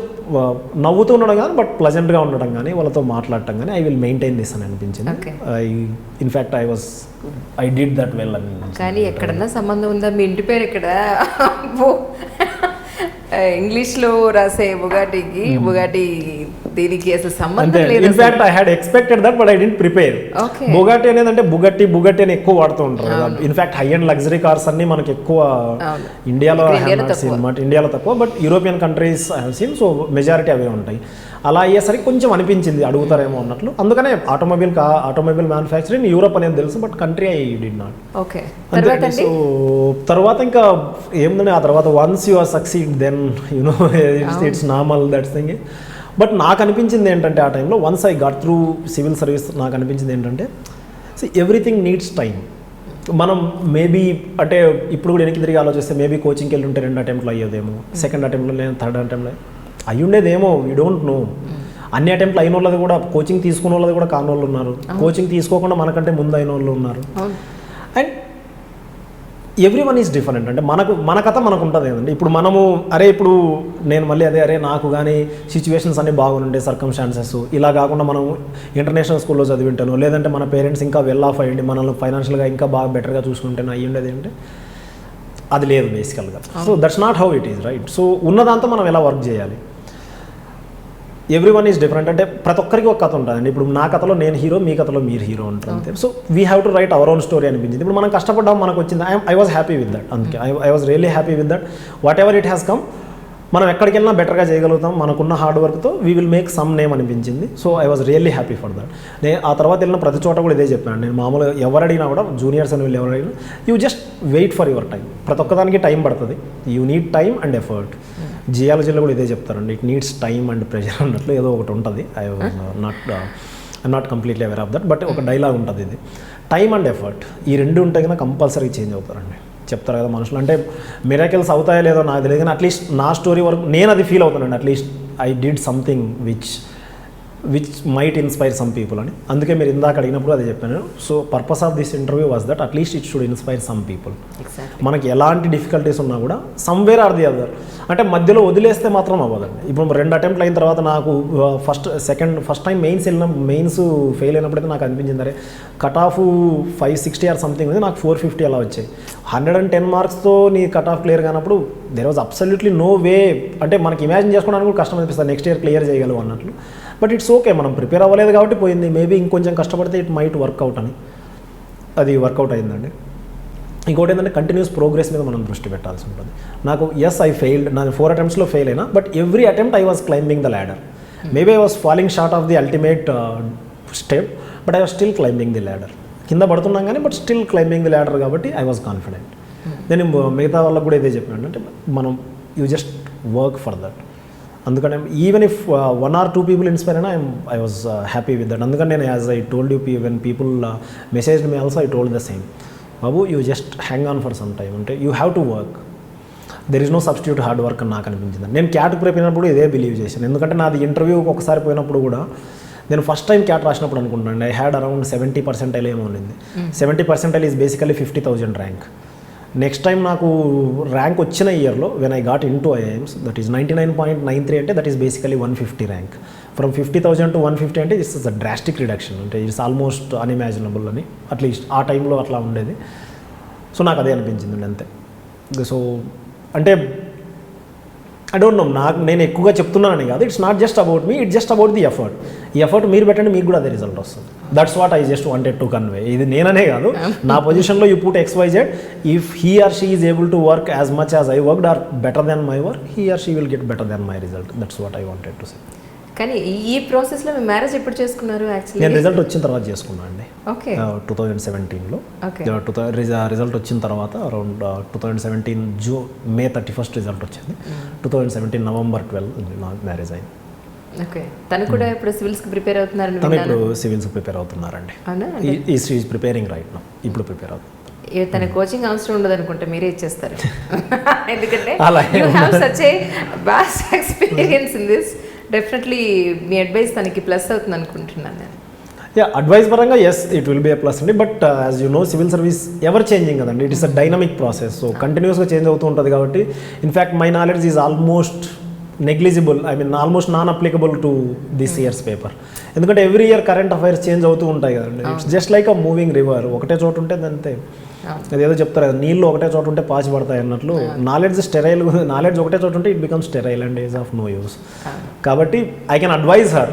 నవ్వుతూ ఉండడం కానీ బట్ ప్లజెంట్గా ఉండడం కానీ వాళ్ళతో మాట్లాడటం కానీ ఐ విల్ మెయింటైన్ దిస్ అని అనిపించింది. In fact I did that well అని. కానీ ఎక్కడన్నా సంబంధం ఉందా? మీ ఇంటి పేరు ఇక్కడ ఇంగ్లీష్లో రాసే బుగాటికి బుగాటి దీనికి అసలు సంబంధం లేదు. In fact I had expected that but I didn't prepare. Bugatti అనేది అంటే బుగట్టి అని ఎక్కువ వాడుతూ ఉంటారు కదా. In fact high and luxury cars అన్ని మనకి ఎక్కువ ఇండియాలో తక్కువ, but European countries I have seen. So majority అవే ఉంటాయి. అలా అయ్యేసరికి కొంచెం అనిపించింది అడుగుతారేమో అన్నట్లు. అందుకనే ఆటోమొబైల్ మ్యానుఫ్యాక్చరింగ్ యూరోప్ అనేది తెలుసు but country I did not. Okay. So తర్వాత ఇంకా ఏముందండి, ఆ తర్వాత once you are succeed then you know it's normal that's thing. But నాకు అనిపించింది ఏంటంటే ఆ టైంలో once I got through civil service నాకు అనిపించింది ఏంటంటే ఎవ్రీథింగ్ నీడ్స్ టైం. మనం మేబీ అంటే ఇప్పుడు కూడా వెనక్కి తిరిగి ఆలోచిస్తే మేబీ కోచింగ్కి వెళ్ళి ఉంటే 2 అటెంప్ట్లు అయ్యేదేమో, సెకండ్ అటెంప్ట్లో లేదా థర్డ్ అటెంప్ట్లో అయ్యి ఉండేదేమో, యూ డోంట్ నో. అన్ని అటెంప్ట్లు అయిన వాళ్ళది కూడా, కోచింగ్ తీసుకున్న వాళ్ళది కూడా కాని వాళ్ళు ఉన్నారు, కోచింగ్ తీసుకోకుండా మనకంటే ముందు అయిన వాళ్ళు ఉన్నారు. And every one is different. అంటే మన కథ మనకు ఉంటుంది కదండి. ఇప్పుడు మనము ఇప్పుడు నేను మళ్ళీ అరే నాకు కానీ సిచ్యువేషన్స్ అన్నీ బాగుండే సర్కమ్స్టాన్సెస్ ఇలా కాకుండా మనం ఇంటర్నేషనల్ స్కూల్లో చదివింటాను, లేదంటే మన పేరెంట్స్ ఇంకా వెల్ ఆఫ్ అయ్యండి మనల్ని ఫైనాన్షియల్గా ఇంకా బాగా బెటర్గా చూసుకుంటాను అయ్యి ఉండేది ఏంటంటే అది లేదు బేసికల్గా. So that's not how it is right. So ఉన్నదాంతో మనం ఎలా వర్క్ చేయాలి. Every one is different. అంటే ప్రతి ఒక్కరికి ఒక కథ ఉంటుందండి. ఇప్పుడు నా కథలో నేను హీరో, మీ కథలో మీరు హీరో ఉంటారు అంతే. So we have to write our own story అనిపించింది. ఇప్పుడు మనం కష్టపడ్డాం, మనకు వచ్చింది. I was happy with that. అందుకే I was really happy with that. Whatever it has come, మనం ఎక్కడికి వెళ్ళినా బెటర్గా చేయగలుగుతాం మనకున్న హార్డ్ వర్క్తో. We will make some name అనిపించింది. So I was really happy for that. నేను ఆ తర్వాత వెళ్ళిన ప్రతి చోట కూడా ఇదే చెప్పాను. నేను మామూలుగా ఎవరు అడిగినా కూడా, జూనియర్స్ అని వీళ్ళు ఎవరు అడిగినా, you just wait for your time. ప్రతి ఒక్కదానికి టైం పడుతుంది. You need time and effort. జియాలజీలో కూడా ఇదే చెప్తారండి, it needs time and pressure అన్నట్లు ఏదో ఒకటి ఉంటుంది. I'm not completely aware of that, but ఒక డైలాగ్ ఉంటుంది ఇది, టైమ్ అండ్ ఎఫర్ట్. ఈ రెండు ఉంటే కన్నా కంపల్సరీ చేంజ్ అవుతారండి. చెప్తారు కదా మనుషులు. అంటే మిరాకిల్స్ అవుతాయో లేదో నాకు తెలియదు కానీ అట్లీస్ట్ నా స్టోరీ వరకు నేను అది ఫీల్ అవుతానండి. At least I did something which might inspire some people అని. అందుకే మీరు ఇందాక అడిగినప్పుడు అదే చెప్పాను. So purpose of this interview was that at least it should inspire some people. మనకి ఎలాంటి డిఫికల్టీస్ ఉన్నా కూడా సమ్వేర్ ఆర్ ది అదర్, అంటే మధ్యలో వదిలేస్తే మాత్రం అవ్వదండి. ఇప్పుడు 2 అటెంప్ట్లు అయిన తర్వాత నాకు ఫస్ట్ టైం మెయిన్స్ ఫెయిల్ అయినప్పుడైతే నాకు అనిపించింది అరే కట్ ఆఫ్ 560 ఆర్ సంథింగ్ ఉంది, నాకు 450 అలా వచ్చాయి. 110 మార్క్స్తో నీ కట్ ఆఫ్ క్లియర్ కానప్పుడు there was absolutely no way. అంటే మనకి ఇమాజిన్ చేసుకోవడానికి కూడా కష్టం అనిపిస్తుంది నెక్స్ట్ ఇయర్ క్లియర్ చేయగలవు అన్నట్లు. బట్ ఇట్స్ ఓకే, మనం ప్రిపేర్ అవ్వలేదు కాబట్టి పోయింది. మేబీ ఇంకొంచెం కష్టపడితే ఇట్ మైట్ వర్కౌట్ అని. అది వర్కౌట్ అయిందండి. ఇంకోటి ఏంటంటే కంటిన్యూస్ ప్రోగ్రెస్ మీద మనం దృష్టి పెట్టాల్సి ఉంటుంది. నాకు ఐ ఫెయిల్డ్, నాకు 4 అటెంప్ట్స్లో ఫెయిల్ అయినా, but every attempt I was climbing the ladder. Maybe I was falling short of the ultimate step, but I was still climbing the ladder. కింద పడుతున్నాం కానీ but still climbing the ladder కాబట్టి I was confident. నేను మిగతా వాళ్ళకు కూడా ఇదే చెప్పాను, అంటే మనం you just work for that. అందుకని even if 1 or 2 people inspire అయినా I was happy with that. అందుకని నేను as I told you when people messaged me also I told the same, బాబు you just hang on for some time. అంటే you have to work, there is no substitute hard work అని నాకు అనిపించింది. నేను CAT prepare అయినప్పుడు ఇదే believe చేశాను. ఎందుకంటే నాది ఇంటర్వ్యూకి ఒకసారి పోయినప్పుడు కూడా నేను ఫస్ట్ టైం క్యాట్ రాసినప్పుడు అనుకుంటాను ఐ హ్యాడ్ అరౌండ్ 70% ఏమో ఉంది. 70% is basically 50,000 rank. Next time నాకు ర్యాంక్ వచ్చిన ఇయర్లో when I got in to IIMs, that is 99.93, అంటే that is basically 150 rank. From 50,000 to 150 అంటే ఇట్స్ అ డ్రాస్టిక్ రిడక్షన్, అంటే ఇట్స్ ఆల్మోస్ట్ అన్ఇమాజినబుల్ అని అట్లీస్ట్ ఆ టైంలో అట్లా ఉండేది. సో నాకు అదే అనిపించింది అంతే. సో అంటే ఐ డోంట్ నో, నేను ఎక్కువగా చెప్తున్నానని కాదు, it's not just about me, it's just about the effort. ఈ ఎఫర్ట్ మీరు పెట్టండి, మీకు కూడా అదే రిజల్ట్ వస్తుంది. That's what I just wanted to convey. ఇది నేననే కాదు, నా పొజిషన్లో you put XYZ, if he or she is able to work as much as I worked or better then my work, he or she will get better then my result. That's what I wanted to say. కానీ ఈ ప్రాసెస్లో మీ marriage ఎప్పుడు చేసుకున్నారు? Actually నేను result వచ్చిన తర్వాత చేసుకున్నాను అండి. ఓకే. 2017లో రిజల్ట్ వచ్చిన తర్వాత అరౌండ్ 2017 May 31 రిజల్ట్ వచ్చింది. 2017 November 12 నా మ్యారేజ్ అయింది. ఓకే. తను కూడా ఇప్పుడు సివిల్స్కి ప్రిపేర్ అవుతున్నారు? తను ఇప్పుడు సివిల్స్ ప్రిపేర్ అవుతున్నారండి. Is preparing right now. ఇప్పుడు ప్రిపేర్ అవుతుంది. తన కోచింగ్ అవసరం ఉండదు అనుకుంటే మీరే ఇచ్చేస్తారు. ఎందుకంటే you have such a vast experience in this. Definitely మీ అడ్వైస్ తనకి ప్లస్ అవుతుంది అనుకుంటున్నాను నేను. అడ్వైస్ పరంగా yes, it will be a plus అండి. But as you know, civil service ever changing కదండి. It is a dynamic process. So కంటిన్యూస్గా change అవుతూ ఉంటుంది కాబట్టి, in fact my knowledge is almost negligible, I mean almost non applicable to this years paper. ఎందుకంటే every year current affairs change అవుతూ ఉంటాయి కదండి. It's just like a moving river. ఒకటే చోటు ఉంటే అంతే. అదేదో చెప్తారు కదా, నీళ్ళు ఒకటే చోటు ఉంటే పాచి పడతాయి అన్నట్లు, నాలెడ్జ్ ఒకటే చోటు ఉంటే it becomes sterile and is of no use. కాబట్టి I can advise her,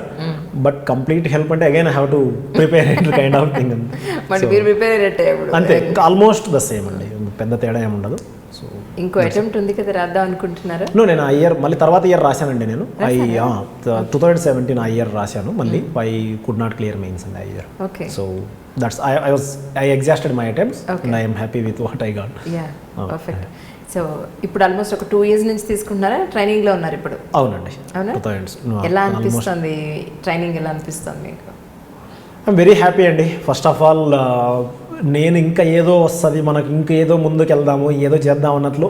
but complete help అంటే again I have to prepare it kind of thing. అంతే, ఆల్మోస్ట్ ద సేమ్ అండి, పెద్ద తేడా ఏమి ఉండదు. సో ఇంకో అటెంప్ట్ ఉంది కదా, రాద్దాం అనుకుంటున్నారా? నేను ఆ ఇయర్ మళ్ళీ తర్వాత ఇయర్ రాశానండి. నేను 2017 ఆ ఇయర్ రాశాను మళ్ళీ. I could not clear mains అండి ఆ year. Okay. So that's I exhausted my attempts and I am happy with what I got. Perfect. So ఇప్పుడు ఆల్మోస్ట్ ఒక 2 years నుంచి తీసుకుంటున్నారా? ట్రైనింగ్లో ఉన్నారు ఇప్పుడు? అవునండి. అవునా? ఎలా అనిపిస్తుంది ట్రైనింగ్? ఎలా అనిపిస్తుంది మీకు? ఐఎమ్ వెరీ హ్యాపీ అండి. ఫస్ట్ ఆఫ్ ఆల్ నేను ఇంకా ఏదో వస్తుంది, మనకి ఇంకా ఏదో ముందుకు వెళ్దాము, ఏదో చేద్దాం అన్నట్లు,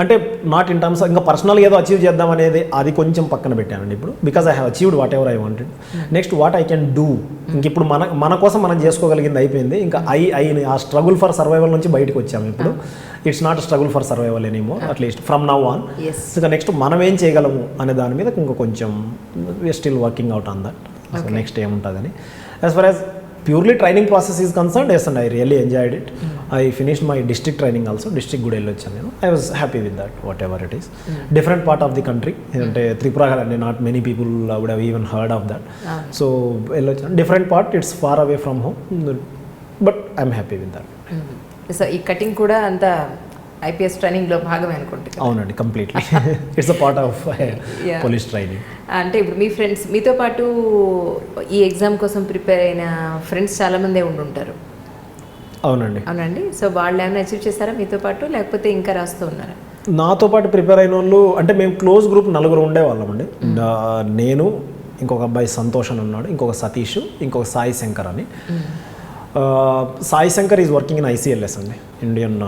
అంటే నాట్ ఇన్ టర్మ్స్ ఇంకా పర్సనల్గా ఏదో అచీవ్ చేద్దాం అనేది, అది కొంచెం పక్కన పెట్టానండి ఇప్పుడు. Because I have achieved what ever I wanted. Next what I can do, ఇంక ఇప్పుడు మన కోసం మనం చేసుకోగలిగింది అయిపోయింది. ఇంకా ఆ స్ట్రగుల్ ఫర్ సర్వైవల్ నుంచి బయటకు వచ్చాము ఇప్పుడు. It's not struggle for survival anymore, at least from now on. ఇంకా నెక్స్ట్ మనం ఏం చేయగలము అనే దాని మీద ఇంకా కొంచెం we are still working out on that. So next ఏముంటుందని. As far as purely training process is concerned, yes, and I really enjoyed it. I finished my district training also, district good ellochanu nenu. I was happy with that, whatever it is. Different part of the country, ante Tripura and not many people would have even heard of that. So ellochanu different part, it's far away from home, but I'm happy with that. So ee cutting kuda anta IPS ట్రైనింగ్లో భాగమే అనుకుంటే? అవునండి, completely. It's a part of police training. అంటే ఇప్పుడు మీ friends, మీతో పాటు ఈ exam కోసం ప్రిపేర్ అయిన ఫ్రెండ్స్ చాలామందే ఉండుంటారు. అవునండి. సో వాళ్ళు ఏమైనా అచీవ్ చేశారా మీతో పాటు, లేకపోతే ఇంకా రాస్తూ ఉన్నారా? నాతో పాటు ప్రిపేర్ అయిన వాళ్ళు అంటే మేము క్లోజ్ గ్రూప్ 4 ఉండేవాళ్ళం అండి. నేను, ఇంకొక అబ్బాయి సంతోష్ అని ఉన్నాడు, ఇంకొక సతీష్, ఇంకొక సాయి శంకర్ అని. Sai Shankar is working in ICLS అండి, Indian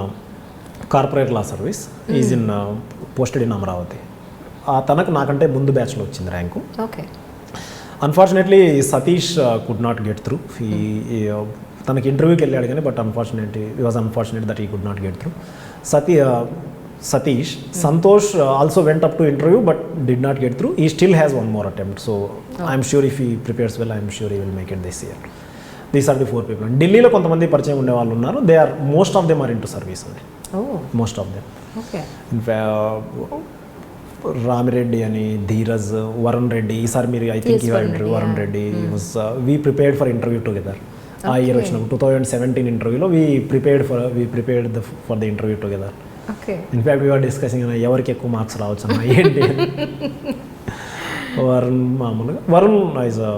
corporate law service. Is in posted in Amaravati. తనకు నాకంటే ముందు బ్యాచ్లో వచ్చింది rank. Okay. Unfortunately Satish could not get through. తనకి ఇంటర్వ్యూకి వెళ్ళాడు కానీ, but unfortunate that he could not get through. Satish, Santosh also went up to interview but did not get through. He still has one more attempt. So I'm sure if he prepares well, I'm sure he will make it this year. These are the 4 people. ఢిల్లీలో కొంతమంది పరిచయం ఉండే వాళ్ళు ఉన్నారు. They are, most of them are into service only. Oh. Most of them. Okay. In fact, Ramireddy ani, Dheeraj, Varun Reddy. ఈసారి మీరు I think you have interview. Varun Reddy was we prepared for interview together. ఆ year వచ్చినప్పుడు 2017 ఇంటర్వ్యూలో we prepared for the interview together. Okay. In fact, we were discussing ఎవరికి ఎక్కువ marks రావచ్చు అన్న ఏంటి. Varun is a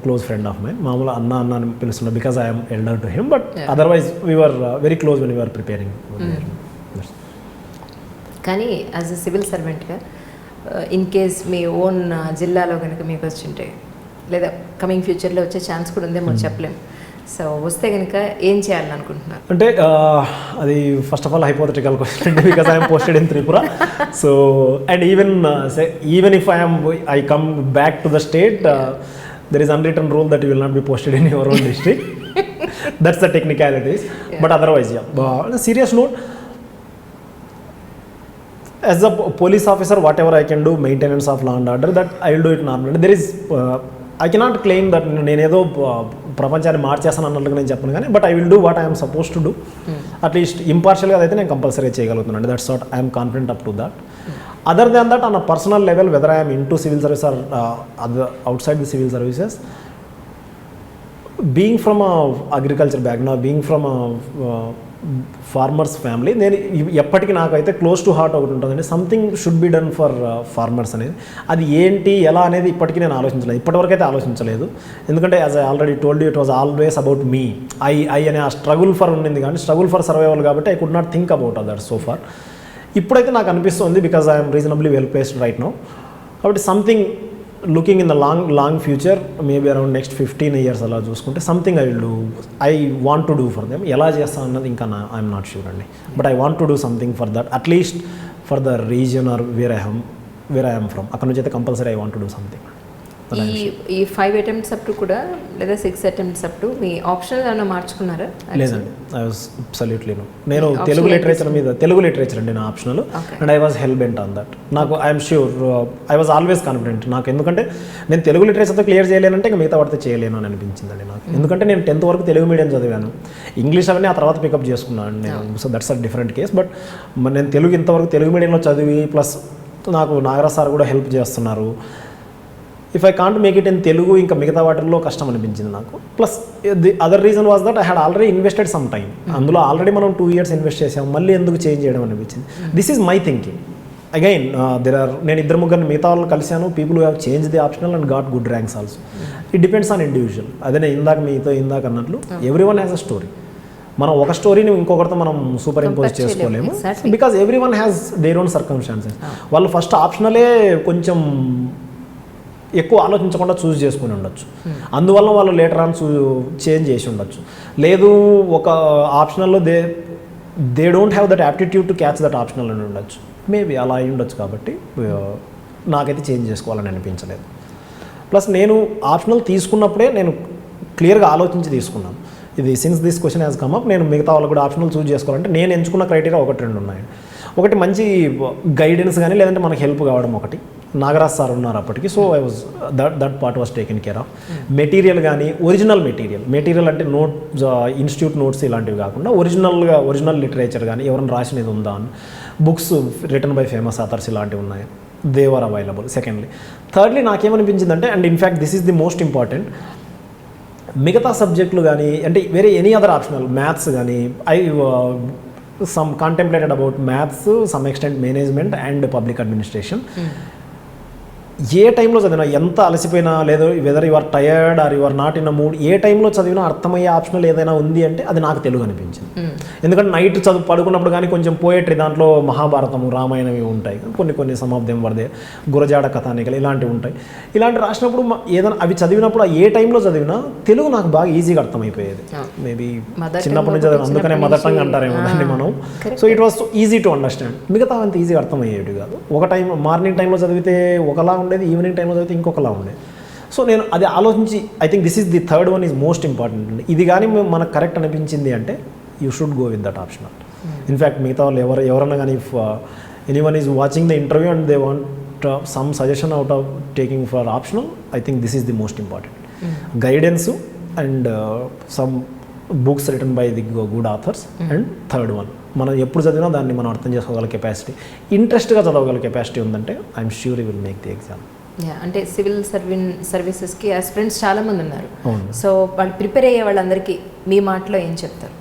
close friend of my. మామూలు అన్న అని పిలుస్తున్నా because I'm elder to him, but otherwise we were very close when we are preparing. కానీ యాజ్ అ సివిల్ సర్వెంట్గా ఇన్ కేస్ మీ ఓన్ జిల్లాలో కనుక మీకు వచ్చింటే, లేదా కమింగ్ ఫ్యూచర్లో వచ్చే ఛాన్స్ కూడా ఉందేమో చెప్పలేము. సో వస్తే కనుక ఏం చేయాలని అనుకుంటున్నారు? అంటే అది first of all hypothetical question అండి, because I'm posted in Tripura. So and even if I come back to the state, there is unwritten rule that you will not be posted in your own district. That's the technicalities. But otherwise serious note, as a police officer, whatever I can do, maintenance of law and order, that I will do it normally. There is I cannot claim that నేనేదో ప్రపంచాన్ని మార్చేస్తాను అన్నట్లుగా నేను చెప్పను కానీ but I will do what I'm suppose to do at least ఇంపార్షియల్గా అయితే నేను కంపల్సరీగా చేయగలుగుతున్నాను. That's what I'm confident up to that. Other than that on a personal level whether I'm into civil service or outside the civil services, being from agriculture background, being from farmers family, నేను ఎప్పటికీ నాకైతే close to heart ఒకటి ఉంటుందండి, something should be done for farmers అనేది. అది ఏంటి ఎలా అనేది ఇప్పటికీ నేను ఆలోచించలేదు, ఇప్పటివరకు అయితే ఆలోచించలేదు. ఎందుకంటే as I already told you it was always about me. I అనే ఆ స్ట్రగుల్ ఫర్ ఉండింది కానీ స్ట్రగుల్ ఫర్ సర్వైవల్ కాబట్టి I could not think about that so far. ఇప్పుడైతే నాకు అనిపిస్తుంది because I'm reasonably well placed right now. కాబట్టి something looking in the long future, maybe around next 15 years అలా చూసుకుంటే something I will do, I want to do for them. ఎలా చేస్తాను అన్నది ఇంకా ఐఎమ్ నాట్ షూర్ అండి, but I want to do something for that, at least for the region or where I am from. అక్కడ నుంచి అయితే compulsory I want to do something. ఈ 5 attempts up to కూడా లేదా 6 attempts అప్ టు మీ optional ఏమైనా మార్చుకున్నారా? లేదండి, ఐ వాజ్ అబ్సల్యూట్లీ నో. నేను తెలుగు లిటరేచర్ అండి నా optional, and I was hell bent on that. నాకు I'm sure I was always confident. నాకు ఎందుకంటే నేను తెలుగు లిటరేచర్తో క్లియర్ చేయలేనంటే ఇంకా మిగతా వాడితే చేయలేను అని అనిపించిందండి నాకు. ఎందుకంటే నేను 10th వరకు తెలుగు మీడియం చదివాను, ఇంగ్లీష్ అవన్నీ ఆ తర్వాత పికప్ చేసుకున్నాను నేను. So that's a different case. But నేను ఇంతవరకు తెలుగు మీడియంలో చదివి ప్లస్ నాకు నాగరాజ్ సార్ కూడా హెల్ప్ చేస్తున్నారు. If I can't make it in Telugu ఇంకా మిగతా వాటిల్లో కష్టం అనిపించింది నాకు. Plus the other reason was that I had already invested some time. అందులో ఆల్రెడీ మనం 2 years ఇన్వెస్ట్ చేసాం, మళ్ళీ ఎందుకు చేంజ్ చేయడం అనిపించింది. This is my thinking. Again నేను 2-3 మిగతా వాళ్ళని కలిశాను, people who have change the optional and got good ranks also. It depends on individual. అదే నేను ఇందాక అన్నట్లు every one has a story. మనం ఒక స్టోరీని ఇంకొకరితో మనం సూపర్ ఇంపోజ్ చేసుకోలేము, because every one has their own circumstances. వాళ్ళు ఫస్ట్ ఆప్షనలే కొంచెం ఎక్కువ ఆలోచించకుండా చూస్ చేసుకుని ఉండొచ్చు, అందువల్ల వాళ్ళు లేటర్ ఆన్ చేంజ్ చేసి ఉండొచ్చు. లేదు ఒక ఆప్షనల్లో they don't have that aptitude to catch that optional అని ఉండొచ్చు, మేబీ అలా అయి ఉండొచ్చు. కాబట్టి నాకైతే చేంజ్ చేసుకోవాలని అనిపించలేదు. ప్లస్ నేను ఆప్షనల్ తీసుకున్నప్పుడే నేను క్లియర్గా ఆలోచించి తీసుకున్నాను. ఇది since this question has come up, నేను మిగతా వాళ్ళు కూడా ఆప్షనల్ చూస్ చేసుకోవాలంటే నేను ఎంచుకున్న క్రైటీరియా 1-2 ఉన్నాయి. ఒకటి మంచి గైడెన్స్ కానీ లేదంటే మనకు హెల్ప్ కావడం ఒకటి. నాగరాజ్ సార్ ఉన్నారు అప్పటికి, so I was that part was taken care of. Material కానీ ఒరిజినల్ మెటీరియల్ అంటే ఇన్స్టిట్యూట్ నోట్స్ ఇలాంటివి కాకుండా ఒరిజినల్ లిటరేచర్ కానీ ఎవరైనా రాసినది ఉందా అని, books written by famous authors ఇలాంటివి ఉన్నాయి, they are available. Secondly, thirdly నాకేమనిపించిందంటే, and in fact this is the most important, మిగతా సబ్జెక్టులు కానీ అంటే వేరే ఎనీ అదర్ ఆప్షనల్ మ్యాథ్స్ కానీ some contemplated about maths, some extent management and public administration. ఏ టైంలో చదివినా, ఎంత అలసిపోయినా, లేదా whether you are tired or you are not in a mood, ఏ టైంలో చదివినా అర్థమయ్యే ఆప్షనల్ ఏదైనా ఉంది అంటే అది నాకు తెలుగు అనిపించింది. ఎందుకంటే నైట్ పడుకున్నప్పుడు కానీ కొంచెం పోయేట్రీ దాంట్లో మహాభారతము, రామాయణవి ఉంటాయి, కొన్ని సమ్ ఆఫ్ దెమ్ వరదే, గురజాడ కథానికలు ఇలాంటివి ఉంటాయి. ఇలాంటివి రాసినప్పుడు ఏదైనా అవి చదివినప్పుడు ఏ టైంలో చదివినా తెలుగు నాకు బాగా ఈజీగా అర్థమైపోయేది. మేబీ చిన్నప్పటి నుంచి చదివిన, అందుకనే మదర్ టంగ్ అంటారేమో దాన్ని మనం. So it was easy to understand. మిగతా అంత ఈజీగా అర్థమయ్యేది కాదు. ఒక టైం మార్నింగ్ టైంలో చదివితే ఒకలా ఉండేది, ఈవినింగ్ టైంలో చదివితే ఇంకొకలా ఉండేది. సో నేను అది ఆలోచించి I think this is the third one is most important అండి. ఇది కానీ మనకు కరెక్ట్ అనిపించింది అంటే you should go with that optional. In fact మిగతా వాళ్ళు ఎవరన్నా కానీ if anyone is watching the interview and they want some suggestion out of taking for optional, I think this is the most important. Guidance and some books written by the good authors. And third one, మనం ఎప్పుడు చదివినా దాన్ని మనం అర్థం చేసుకోగల capacity, ఇంట్రెస్ట్గా చదవగల capacity ఉందంటే I'm sure you will make the exam. అంటే సివిల్ సర్వీసెస్కి ఆస్పిరెంట్స్ చాలామంది ఉన్నారు. సో వాళ్ళు ప్రిపేర్ అయ్యే వాళ్ళందరికీ మీ మాటలో ఏం చెప్తారు?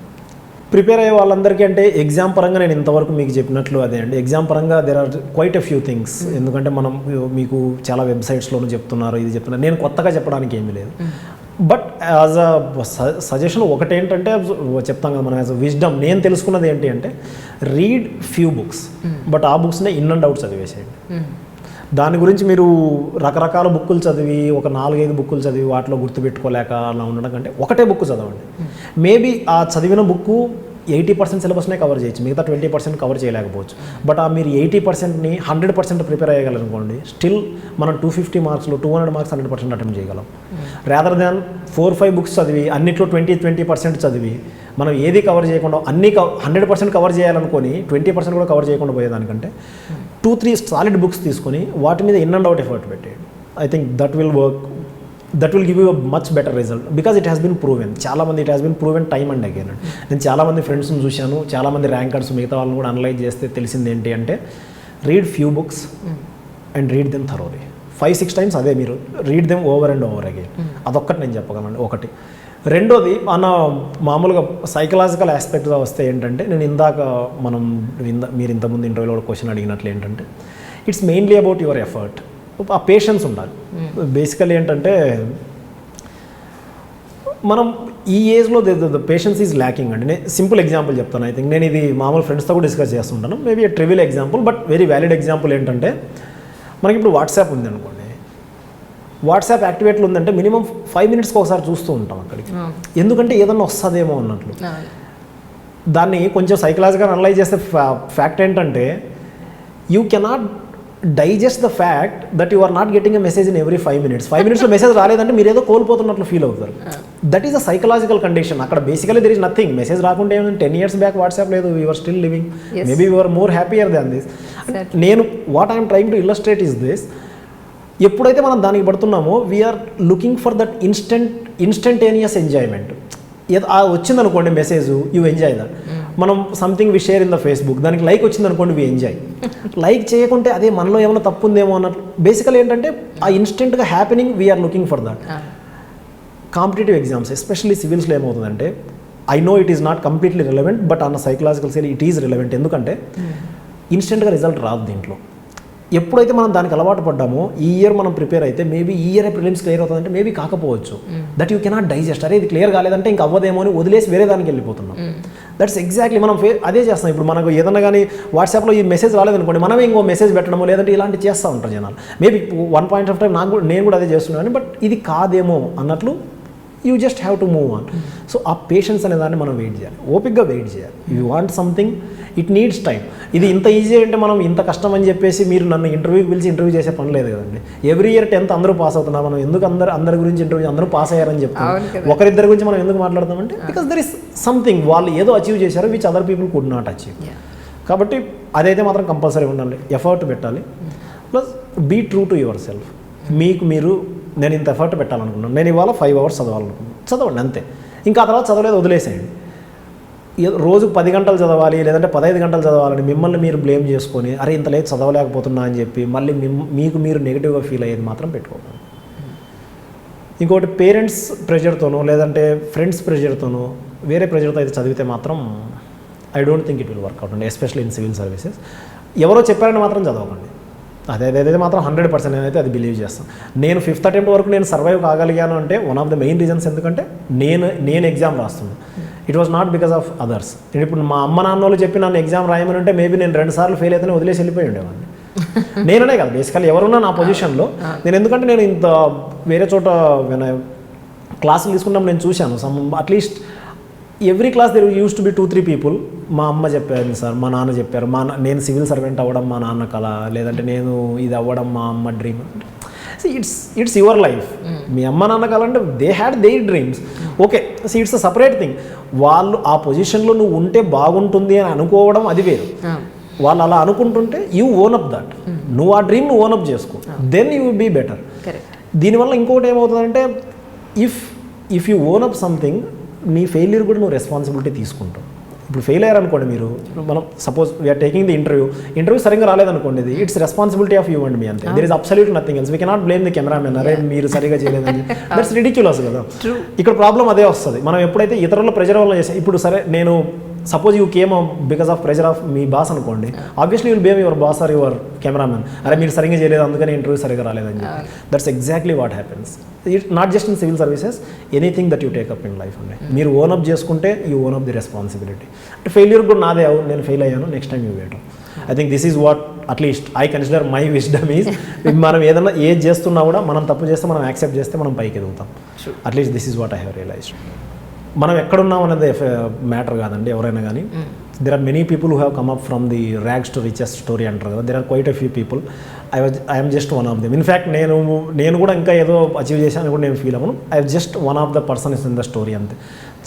ప్రిపేర్ అయ్యే వాళ్ళందరికీ అంటే ఎగ్జామ్ పరంగా నేను ఇంతవరకు మీకు చెప్పినట్లు అదే అండి, ఎగ్జామ్ పరంగా there are quite a few things. ఎందుకంటే మనం మీకు చాలా వెబ్సైట్స్లోనూ చెప్తున్నారు, ఇది చెప్తున్నారు, నేను కొత్తగా చెప్పడానికి ఏమీ లేదు. బట్ యాజ్ అ సజెషన్ ఒకటేంటంటే చెప్తాం కదా మనం, యాజ్ అ విజ్డమ్ నేను తెలుసుకున్నది ఏంటి అంటే, రీడ్ ఫ్యూ బుక్స్, బట్ ఆ బుక్స్నే ఇన్ అండ్ అవుట్ చదివేసేయండి. దాని గురించి మీరు రకరకాల బుక్కులు చదివి ఒక 4-5 బుక్కులు చదివి వాటిలో గుర్తుపెట్టుకోలేక అలా ఉండడం కంటే ఒకటే బుక్ చదవండి. మేబీ ఆ చదివిన బుక్కు 80% సిలబస్నే కవర్ చేయొచ్చు, మిగతా 20% కవర్ చేయలేకపోవచ్చు. బట్ ఆ మీరు 80%ని 100% ప్రిపేర్ అయ్యగలనుకోండి, స్టిల్ మనం 250 మార్క్స్లో 200 మార్క్స్ 100% అటెంప్ట్ చేయగలం. రాదర్ దాన్ 4-5 బుక్స్ చదివి అన్నిట్లో 20% చదివి మనం ఏది కవర్ చేయకుండా 100% కవర్ చేయాలనుకొని 20% కూడా కవర్ చేయకుండా పోయేదానికంటే 2-3 సాలిడ్ బుక్స్ తీసుకొని వాటి మీద ఇన్ అండ్ అవుట్ ఎఫర్ట్ పెట్టేయండి. I think that will work that will give you much better result because it has been proven. చాలామంది it has been proven time and again. నేను చాలామంది ఫ్రెండ్స్ని చూశాను, చాలామంది ర్యాంకర్స్ మిగతా వాళ్ళని కూడా అనలైజ్ చేస్తే తెలిసింది ఏంటి అంటే read few books and read them thoroughly. 5-6 times అదే మీరు read them over and over again. అదొక్కటి నేను చెప్పగలను. ఒకటి. రెండోది మన మామూలుగా సైకలాజికల్ ఆస్పెక్ట్గా వస్తే ఏంటంటే నేను మీరు ఇంతకుముందు ఇంటర్వ్యూలో కూడా క్వశ్చన్ అడిగినట్లు ఏంటంటే it's mainly about your effort. ఆ పేషెన్స్ ఉండాలి. బేసికలీ ఏంటంటే మనం ఈ ఏజ్లో ద పేషెన్స్ ఈజ్ ల్యాకింగ్ అండి. నేను సింపుల్ ఎగ్జాంపుల్ చెప్తాను. ఐ థింక్ నేను ఇది మామూలు ఫ్రెండ్స్తో కూడా డిస్కస్ చేస్తుంటాను. Maybe a trivial example but very valid example ఏంటంటే మనకి ఇప్పుడు వాట్సాప్ ఉంది అనుకోండి. వాట్సాప్ యాక్టివేట్లో ఉందంటే మినిమం 5 minutesకి ఒకసారి చూస్తూ ఉంటాం అక్కడికి. ఎందుకంటే ఏదన్నా వస్తుందేమో అన్నట్లు. దాన్ని కొంచెం సైకలాజికల్గా అనలైజ్ చేస్తే ఫ్యాక్ట్ ఏంటంటే you cannot digest the fact that you are not getting a message in every 5 minutes. 5 minutesలో మెసేజ్ రాలేదంటే మీరు ఏదో కోల్పోతున్నట్లు ఫీల్ అవుతారు. That is a psychological condition. అక్కడ basically there is nothing. Message రాకుంటే ఏమైనా 10 years బ్యాక్ వాట్సాప్ లేదు, you are still living. Maybe you are more happier than this. నేను what I'm trying to illustrate is this. ఎప్పుడైతే మనం దానికి పడుతున్నామో we are looking for that instantaneous enjoyment. వచ్చిందనుకోండి message, you enjoy that. మనం something we share in the Facebook, దానికి like వచ్చిందనుకోండి we enjoy. Like చేయకుంటే అదే మనలో ఏమైనా తప్పు ఉందేమో అన్నట్లు. బేసికల్ ఏంటంటే ఆ ఇన్స్టెంట్గా happening we are looking for that. Competitive exams especially సివిల్స్లో ఏమవుతుందంటే I know it is not completely relevant but on psychological scale it is relevant. ఎందుకంటే ఇన్స్టెంట్గా రిజల్ట్ రాదు దీంట్లో. ఎప్పుడైతే మనం దానికి అలవాటు పడ్డామో ఈ ఇయర్ మనం ప్రిపేర్ అయితే మేబీ ఈ ఇయర్ ప్రిలిమ్స్ క్లియర్ అవుతుందంటే మేబీ కాకపోవచ్చు. That you cannot digest. అరే ఇది క్లియర్ కాలేదంటే ఇంకా అవ్వదేమో అని వదిలేసి వేరే దానికి వెళ్ళిపోతున్నాం. దట్స్ ఎగ్జాక్ట్లీ మనం అదే చేస్తాం. ఇప్పుడు మనకు ఏదన్నా కానీ వాట్సాప్లో ఈ మెసేజ్ రాలేదనుకోండి, మనమే ఇంకో మెసేజ్ పెట్టడము లేదంటే ఇలాంటివి చేస్తూ ఉంటారు జనాలు. మేబీ 1 point of time నేను కూడా అదే చేస్తున్నాను. బట్ ఇది కాదేమో అన్నట్లు you just have to move on. So ఆ పేషెన్స్ అనే దాన్ని మనం వెయిట్ చేయాలి, ఓపిక్గా వెయిట్ చేయాలి. You want something, it needs time. ఇది ఇంత ఈజీ అంటే మనం ఇంత కష్టం అని చెప్పేసి మీరు నన్ను ఇంటర్వ్యూకి పిలిచి ఇంటర్వ్యూ చేసే పని లేదు కదండి. ఎవ్రీ ఇయర్ 10th అందరూ పాస్ అవుతున్నారు. మనం ఎందుకు అందరి గురించి ఇంటర్వ్యూ అందరూ పాస్ అయ్యారని చెప్తాం. ఒకరిద్దరి గురించి మనం ఎందుకు మాట్లాడతామంటే బికాస్ దర్ ఇస్ సంథింగ్ వాళ్ళు ఏదో అచీవ్ చేశారు which other people could not achieve. కాబట్టి అదైతే మాత్రం కంపల్సరీ ఉండాలి, ఎఫర్ట్ పెట్టాలి. Plus be true to yourself. మీకు మీరు నేను ఇంత ఎఫర్ట్ పెట్టాలనుకున్నాను, నేను ఇవాళ 5 hours చదవాలనుకున్నాను, చదవండి అంతే. ఇంకా తర్వాత చదవలేదు వదిలేసేయండి. రోజు 10 గంటలు చదవాలి లేదంటే 15 గంటలు చదవాలని మిమ్మల్ని మీరు బ్లేమ్ చేసుకొని అరే ఇంత లేదు చదవలేకపోతున్నా అని చెప్పి మళ్ళీ మీకు మీరు నెగిటివ్గా ఫీల్ అయ్యేది మాత్రం పెట్టుకోకండి. ఇంకోటి పేరెంట్స్ ప్రెషర్తోనో లేదంటే ఫ్రెండ్స్ ప్రెషర్తోనో వేరే ప్రెషర్తో అయితే చదివితే మాత్రం I don't think it will work out అండి. Especially in civil services. ఎవరో చెప్పారని మాత్రం చదవకండి. అదైతే మాత్రం 100% నేనైతే అది బిలీవ్ చేస్తాను. నేను 5th attempt వరకు నేను సర్వైవ్ కాగలిగాను అంటే one of the main reasons ఎందుకంటే నేను ఎగ్జామ్ రాస్తున్నాను. It was not because of others. నేను ఇప్పుడు మా అమ్మ నాన్న వాళ్ళు చెప్పి నన్ను ఎగ్జామ్ రాయమని అంటే మేబీ నేను 2 సార్లు ఫెయిల్ అయితేనే వదిలేసి వెళ్ళిపోయి ఉండేవాడిని. నేననే కదా బేసికల్ ఎవరున్నా నా పొజిషన్లో నేను ఎందుకంటే నేను ఇంత వేరే చోట క్లాసులు తీసుకున్నప్పుడు నేను చూశాను. At least every class there use to be 2-3 people. మా అమ్మ చెప్పారు సార్, మా నాన్న చెప్పారు, నేను సివిల్ సర్వెంట్ అవ్వడం మా నాన్న కళ, లేదంటే నేను ఇది అవ్వడం మా అమ్మ డ్రీమ్. It's your life. మీ అమ్మ నాన్న కళ అంటే they had their dreams. Okay, it's a separate thing. వాళ్ళు ఆ పొజిషన్లో నువ్వు ఉంటే బాగుంటుంది అని అనుకోవడం అది వేరు. వాళ్ళు అలా అనుకుంటుంటే యూ ఓన్ అప్ దట్. నువ్వు ఆ డ్రీమ్ నువ్వు ఓన్ అప్ చేసుకో, then you will be better. దీనివల్ల ఇంకొకటి ఏమవుతుందంటే if you own up something నీ ఫెయిల్యూర్ కూడా నువ్వు రెస్పాన్సిబిలిటీ తీసుకుంటావు. ఇప్పుడు ఫెయిల్ అయ్యారనుకోండి మీరు, మనం suppose we are taking the interview సరిగ్గా రాలేదనుకోండి, ఇది it's responsibility of you and మీ అంతే. There is absolute nothing else. We cannot blame the cameraman, అరే మీరు సరిగా చేయలేదని. దట్స్ రిడిక్యులస్ కదా. ఇక్కడ ప్రాబ్లం అదే వస్తుంది. మనం ఎప్పుడైతే ఇతరుల ప్రెజర్ వల్ల చేస్తాం. ఇప్పుడు సరే నేను suppose you came because of pressure of మీ బాస్ అనుకోండి, obviously you'll blame your boss or your cameraman, అరే మీరు సరిగ్గా చేయలేదు అందుకని ఇంటర్వ్యూ సరిగ్గా రాలేదని చెప్పి. That's exactly what happens. Not just in civil services, anything that you take up in life అండి. మీరు ఓన్ అప్ చేసుకుంటే you own up the responsibility. అంటే ఫెయిల్యూర్ కూడా నాదే, నేను ఫెయిల్ అయ్యాను, next time you wait. I think this is what at least I consider my wisdom is. మనం ఏదైనా ఏది చేస్తున్నా కూడా మనం తప్పు చేస్తే మనం యాక్సెప్ట్ చేస్తే మనం పైకి ఎదుగుతాం. At least this is what I have realised. మనం ఎక్కడున్నాం అనేది మ్యాటర్ కాదండి. ఎవరైనా కానీ there are many people who have come up from the rags to richest story అంటారు కదా. There are quite a few people. I'm just one of them. In fact నేను కూడా ఇంకా ఏదో అచీవ్ చేశాను కూడా నేను ఫీల్ అవ్వను. I just one of the persons in the story అంతే.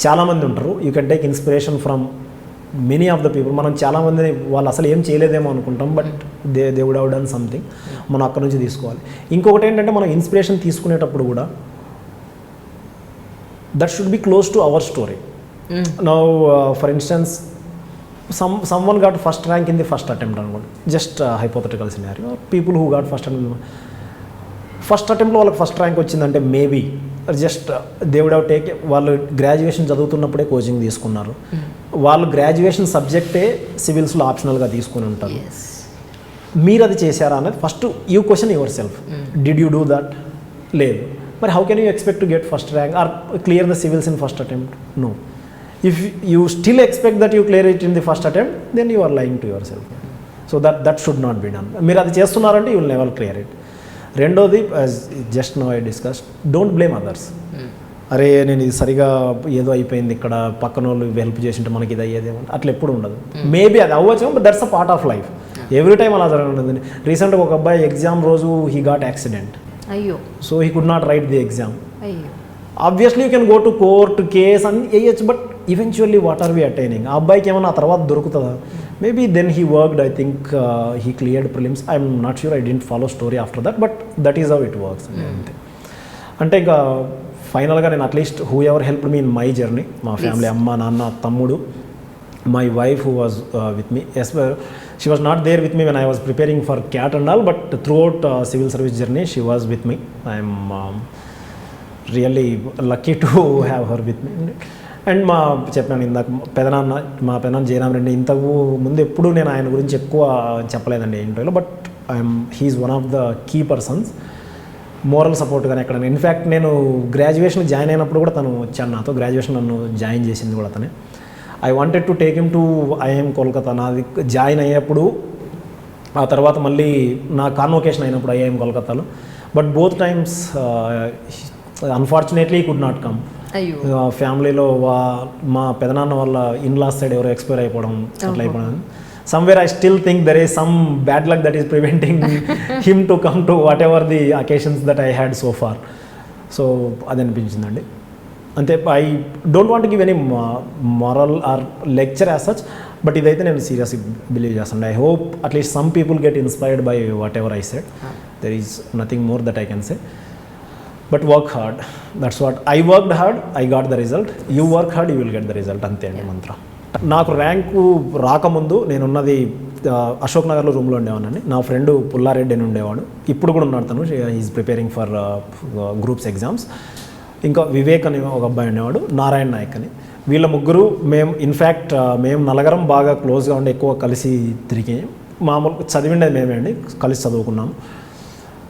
చాలామంది ఉంటారు, you can take inspiration from many of the people. మనం చాలామందిని వాళ్ళు అసలు ఏం చేయలేదేమో అనుకుంటాం, but they would have done something. మనం అక్కడ నుంచి తీసుకోవాలి. ఇంకొకటి ఏంటంటే మనం ఇన్స్పిరేషన్ తీసుకునేటప్పుడు కూడా that should be close to our story. Now, for instance, someone got first rank in the first attempt, just a hypothetical scenario. People who got first అటెంప్ట్లో వాళ్ళకి ఫస్ట్ ర్యాంక్ వచ్చిందంటే maybe just they would have take, వాళ్ళు graduation చదువుతున్నప్పుడే coaching తీసుకున్నారు, వాళ్ళు graduation సబ్జెక్టే సివిల్స్లో ఆప్షనల్గా తీసుకుని ఉంటారు. మీరు అది చేశారా అనేది first you question yourself, did you do that? లేదు. మరి how can you expect to get first rank or clear the civils in first attempt? No. If you still expect that you clear it in the first attempt, then you are lying to yourself. So that should not be done. మీరు అది చేస్తున్నారంటే you will never clear it. రెండోది, just no I discuss, don't blame others. అరే నేను ఇది సరిగా ఏదో అయిపోయింది ఇక్కడ, పక్కన వాళ్ళు హెల్ప్ చేసింటే మనకి ఇది అయ్యేదేమో, అట్లా ఎప్పుడు ఉండదు. మేబీ అది అవ్వచ్చు, but that's a part of life. Every time అలా జరగదు. రీసెంట్గా ఒక అబ్బాయి ఎగ్జామ్ రోజు హీ గాట్ యాక్సిడెంట్, అయ్యో, so he could not write the exam. అయ్యో, obviously you can go to court case అని వేయచ్చు, but eventually what are we attaining? ఆ అబ్బాయికి ఏమైనా ఆ తర్వాత దొరుకుతుందా? Maybe then he worked, I think he cleared prelims. I'm not sure, I didn't follow story after that, but that is how it works. అంతే. అంటే ఇంకా ఫైనల్గా నేను at least whoever help me in my journey, మా family, అమ్మ, నాన్న, తమ్ముడు, my wife who was with me. Yes, she was not there with me when I was preparing for CAT and all, but throughout civil service journey she was with me. I'm really lucky to have her with me. And చెప్పాను ఇందాక, మా పెదనాన్న జయరామ్ రెడ్డి, ఇంతకు ముందు ఎప్పుడు నేను ఆయన గురించి ఎక్కువ చెప్పలేదండి ఇంటర్వ్యూలో, but he is one of the key persons. Moral support కానీ ఎక్కడ, ఇన్ఫ్యాక్ట్ నేను గ్రాడ్యుయేషన్ జాయిన్ అయినప్పుడు కూడా తను వచ్చాను నాతో, గ్రాడ్యుయేషన్ నన్ను జాయిన్ చేసింది కూడా తనే. I wanted to take him to IIM Kolkata. నాది జాయిన్ అయ్యేప్పుడు, ఆ తర్వాత మళ్ళీ నా కాన్వొకేషన్ అయినప్పుడు ఐఎం కోల్కతాలో, but both times unfortunately could not come. ఫ్యామిలీలో మా పెదనాన్న వాళ్ళ ఇన్లాస్ సైడ్ ఎవరో ఎక్స్పైర్ అయిపోవడం, అట్లా అయిపోవడం. Somewhere I still think there is some bad luck that is preventing him to come to whatever the occasions that I had so far. So అది అనిపించిందండి. అంతే. I don't want give any moral or lecture as such, but ఇదైతే నేను seriously believe చేస్తాను. I hope at least some people get inspired by whatever I said. There is nothing more that I can say. But work hard, that's what. I worked hard, I got the result. You work hard, you will get the result. అంతే అండి మంత్రం. నాకు rank రాకముందు నేనున్నది అశోక్ నగర్లో రూమ్లో ఉండేవాడిని. నా friend Pulla Reddy అని ఉండేవాడు, ఇప్పుడు కూడా ఉన్నాడు తను. Is preparing for groups exams. ఇంకా వివేక్ అని ఒక అబ్బాయి ఉండేవాడు, నారాయణ నాయక్ అని. వీళ్ళ ముగ్గురు మేము నలుగురం బాగా క్లోజ్గా ఉండి ఎక్కువ కలిసి తిరిగి, మామూలు చదివిండేది మేమే అండి, కలిసి చదువుకున్నాము.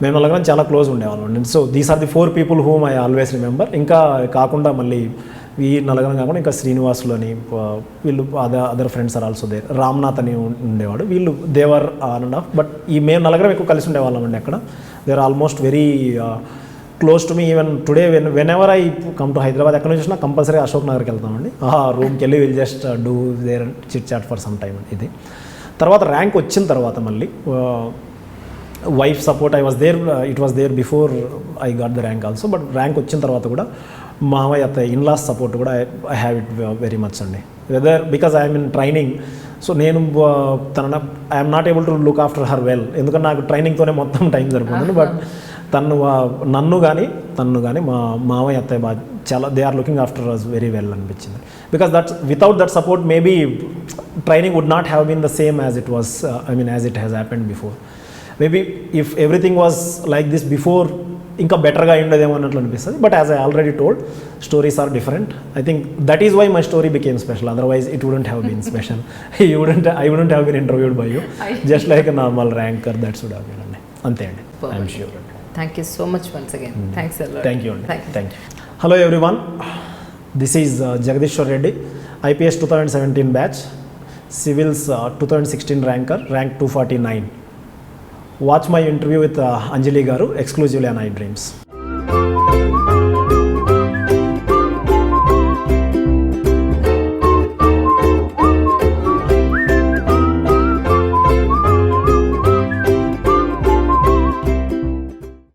మేము నలుగురం చాలా క్లోజ్ ఉండేవాళ్ళం. So these are the 4 people whom I always remember. ఇంకా కాకుండా మళ్ళీ ఈ నలుగురం కాకుండా ఇంకా శ్రీనివాసులు అని, వీళ్ళు other friends are also there. Ramnath అని ఉండేవాడు. వీళ్ళు they were on and off, but ఈ మేము నలుగురం ఎక్కువ కలిసి ఉండేవాళ్ళం అండి అక్కడ. They are almost very close to me. Even today whenever I come to Hyderabad, ఎక్కడ నుంచి వచ్చినా కంపల్సరీ అశోక్ నగర్కి వెళ్తామండి. రూమ్కి వెళ్ళి will just do their chit chat for some time. ఇది తర్వాత ర్యాంక్ వచ్చిన తర్వాత మళ్ళీ wife support, I was there, it was there before I got the rank also, but rank వచ్చిన తర్వాత కూడా మామయ్య అత్త ఇన్లాస్ సపోర్ట్ కూడా I have it very much అండి. Whether because I'm in training, so నేను I'm not able to look after her well, ఎందుకంటే నాకు ట్రైనింగ్తోనే మొత్తం టైం సరిపోతుంది. బట్ నన్ను కానీ మా మామయ్య అత్తయ్య బాగా చాలా, they are looking after us very well అనిపించింది. Because that's without that support maybe training would not have been the same as it was, I mean as it has happened before. Maybe if everything was like this before, ఇంకా బెటర్గా ఉండేదేమో అన్నట్లు అనిపిస్తుంది. But as I already told, stories are different. I think that is why my story became special. Otherwise it wouldn't have been special. I wouldn't have been interviewed by you. Just like a normal ranker, that should have been అండి. అంతే అండి. I'm sure. Thank you so much once again. Thanks a lot. Thank you. Thank you. Hello everyone. This is Jagadeeswar Reddy, IPS 2017 batch, Civils 2016 ranker, rank 249. Watch my interview with Anjali garu exclusively on iDreams.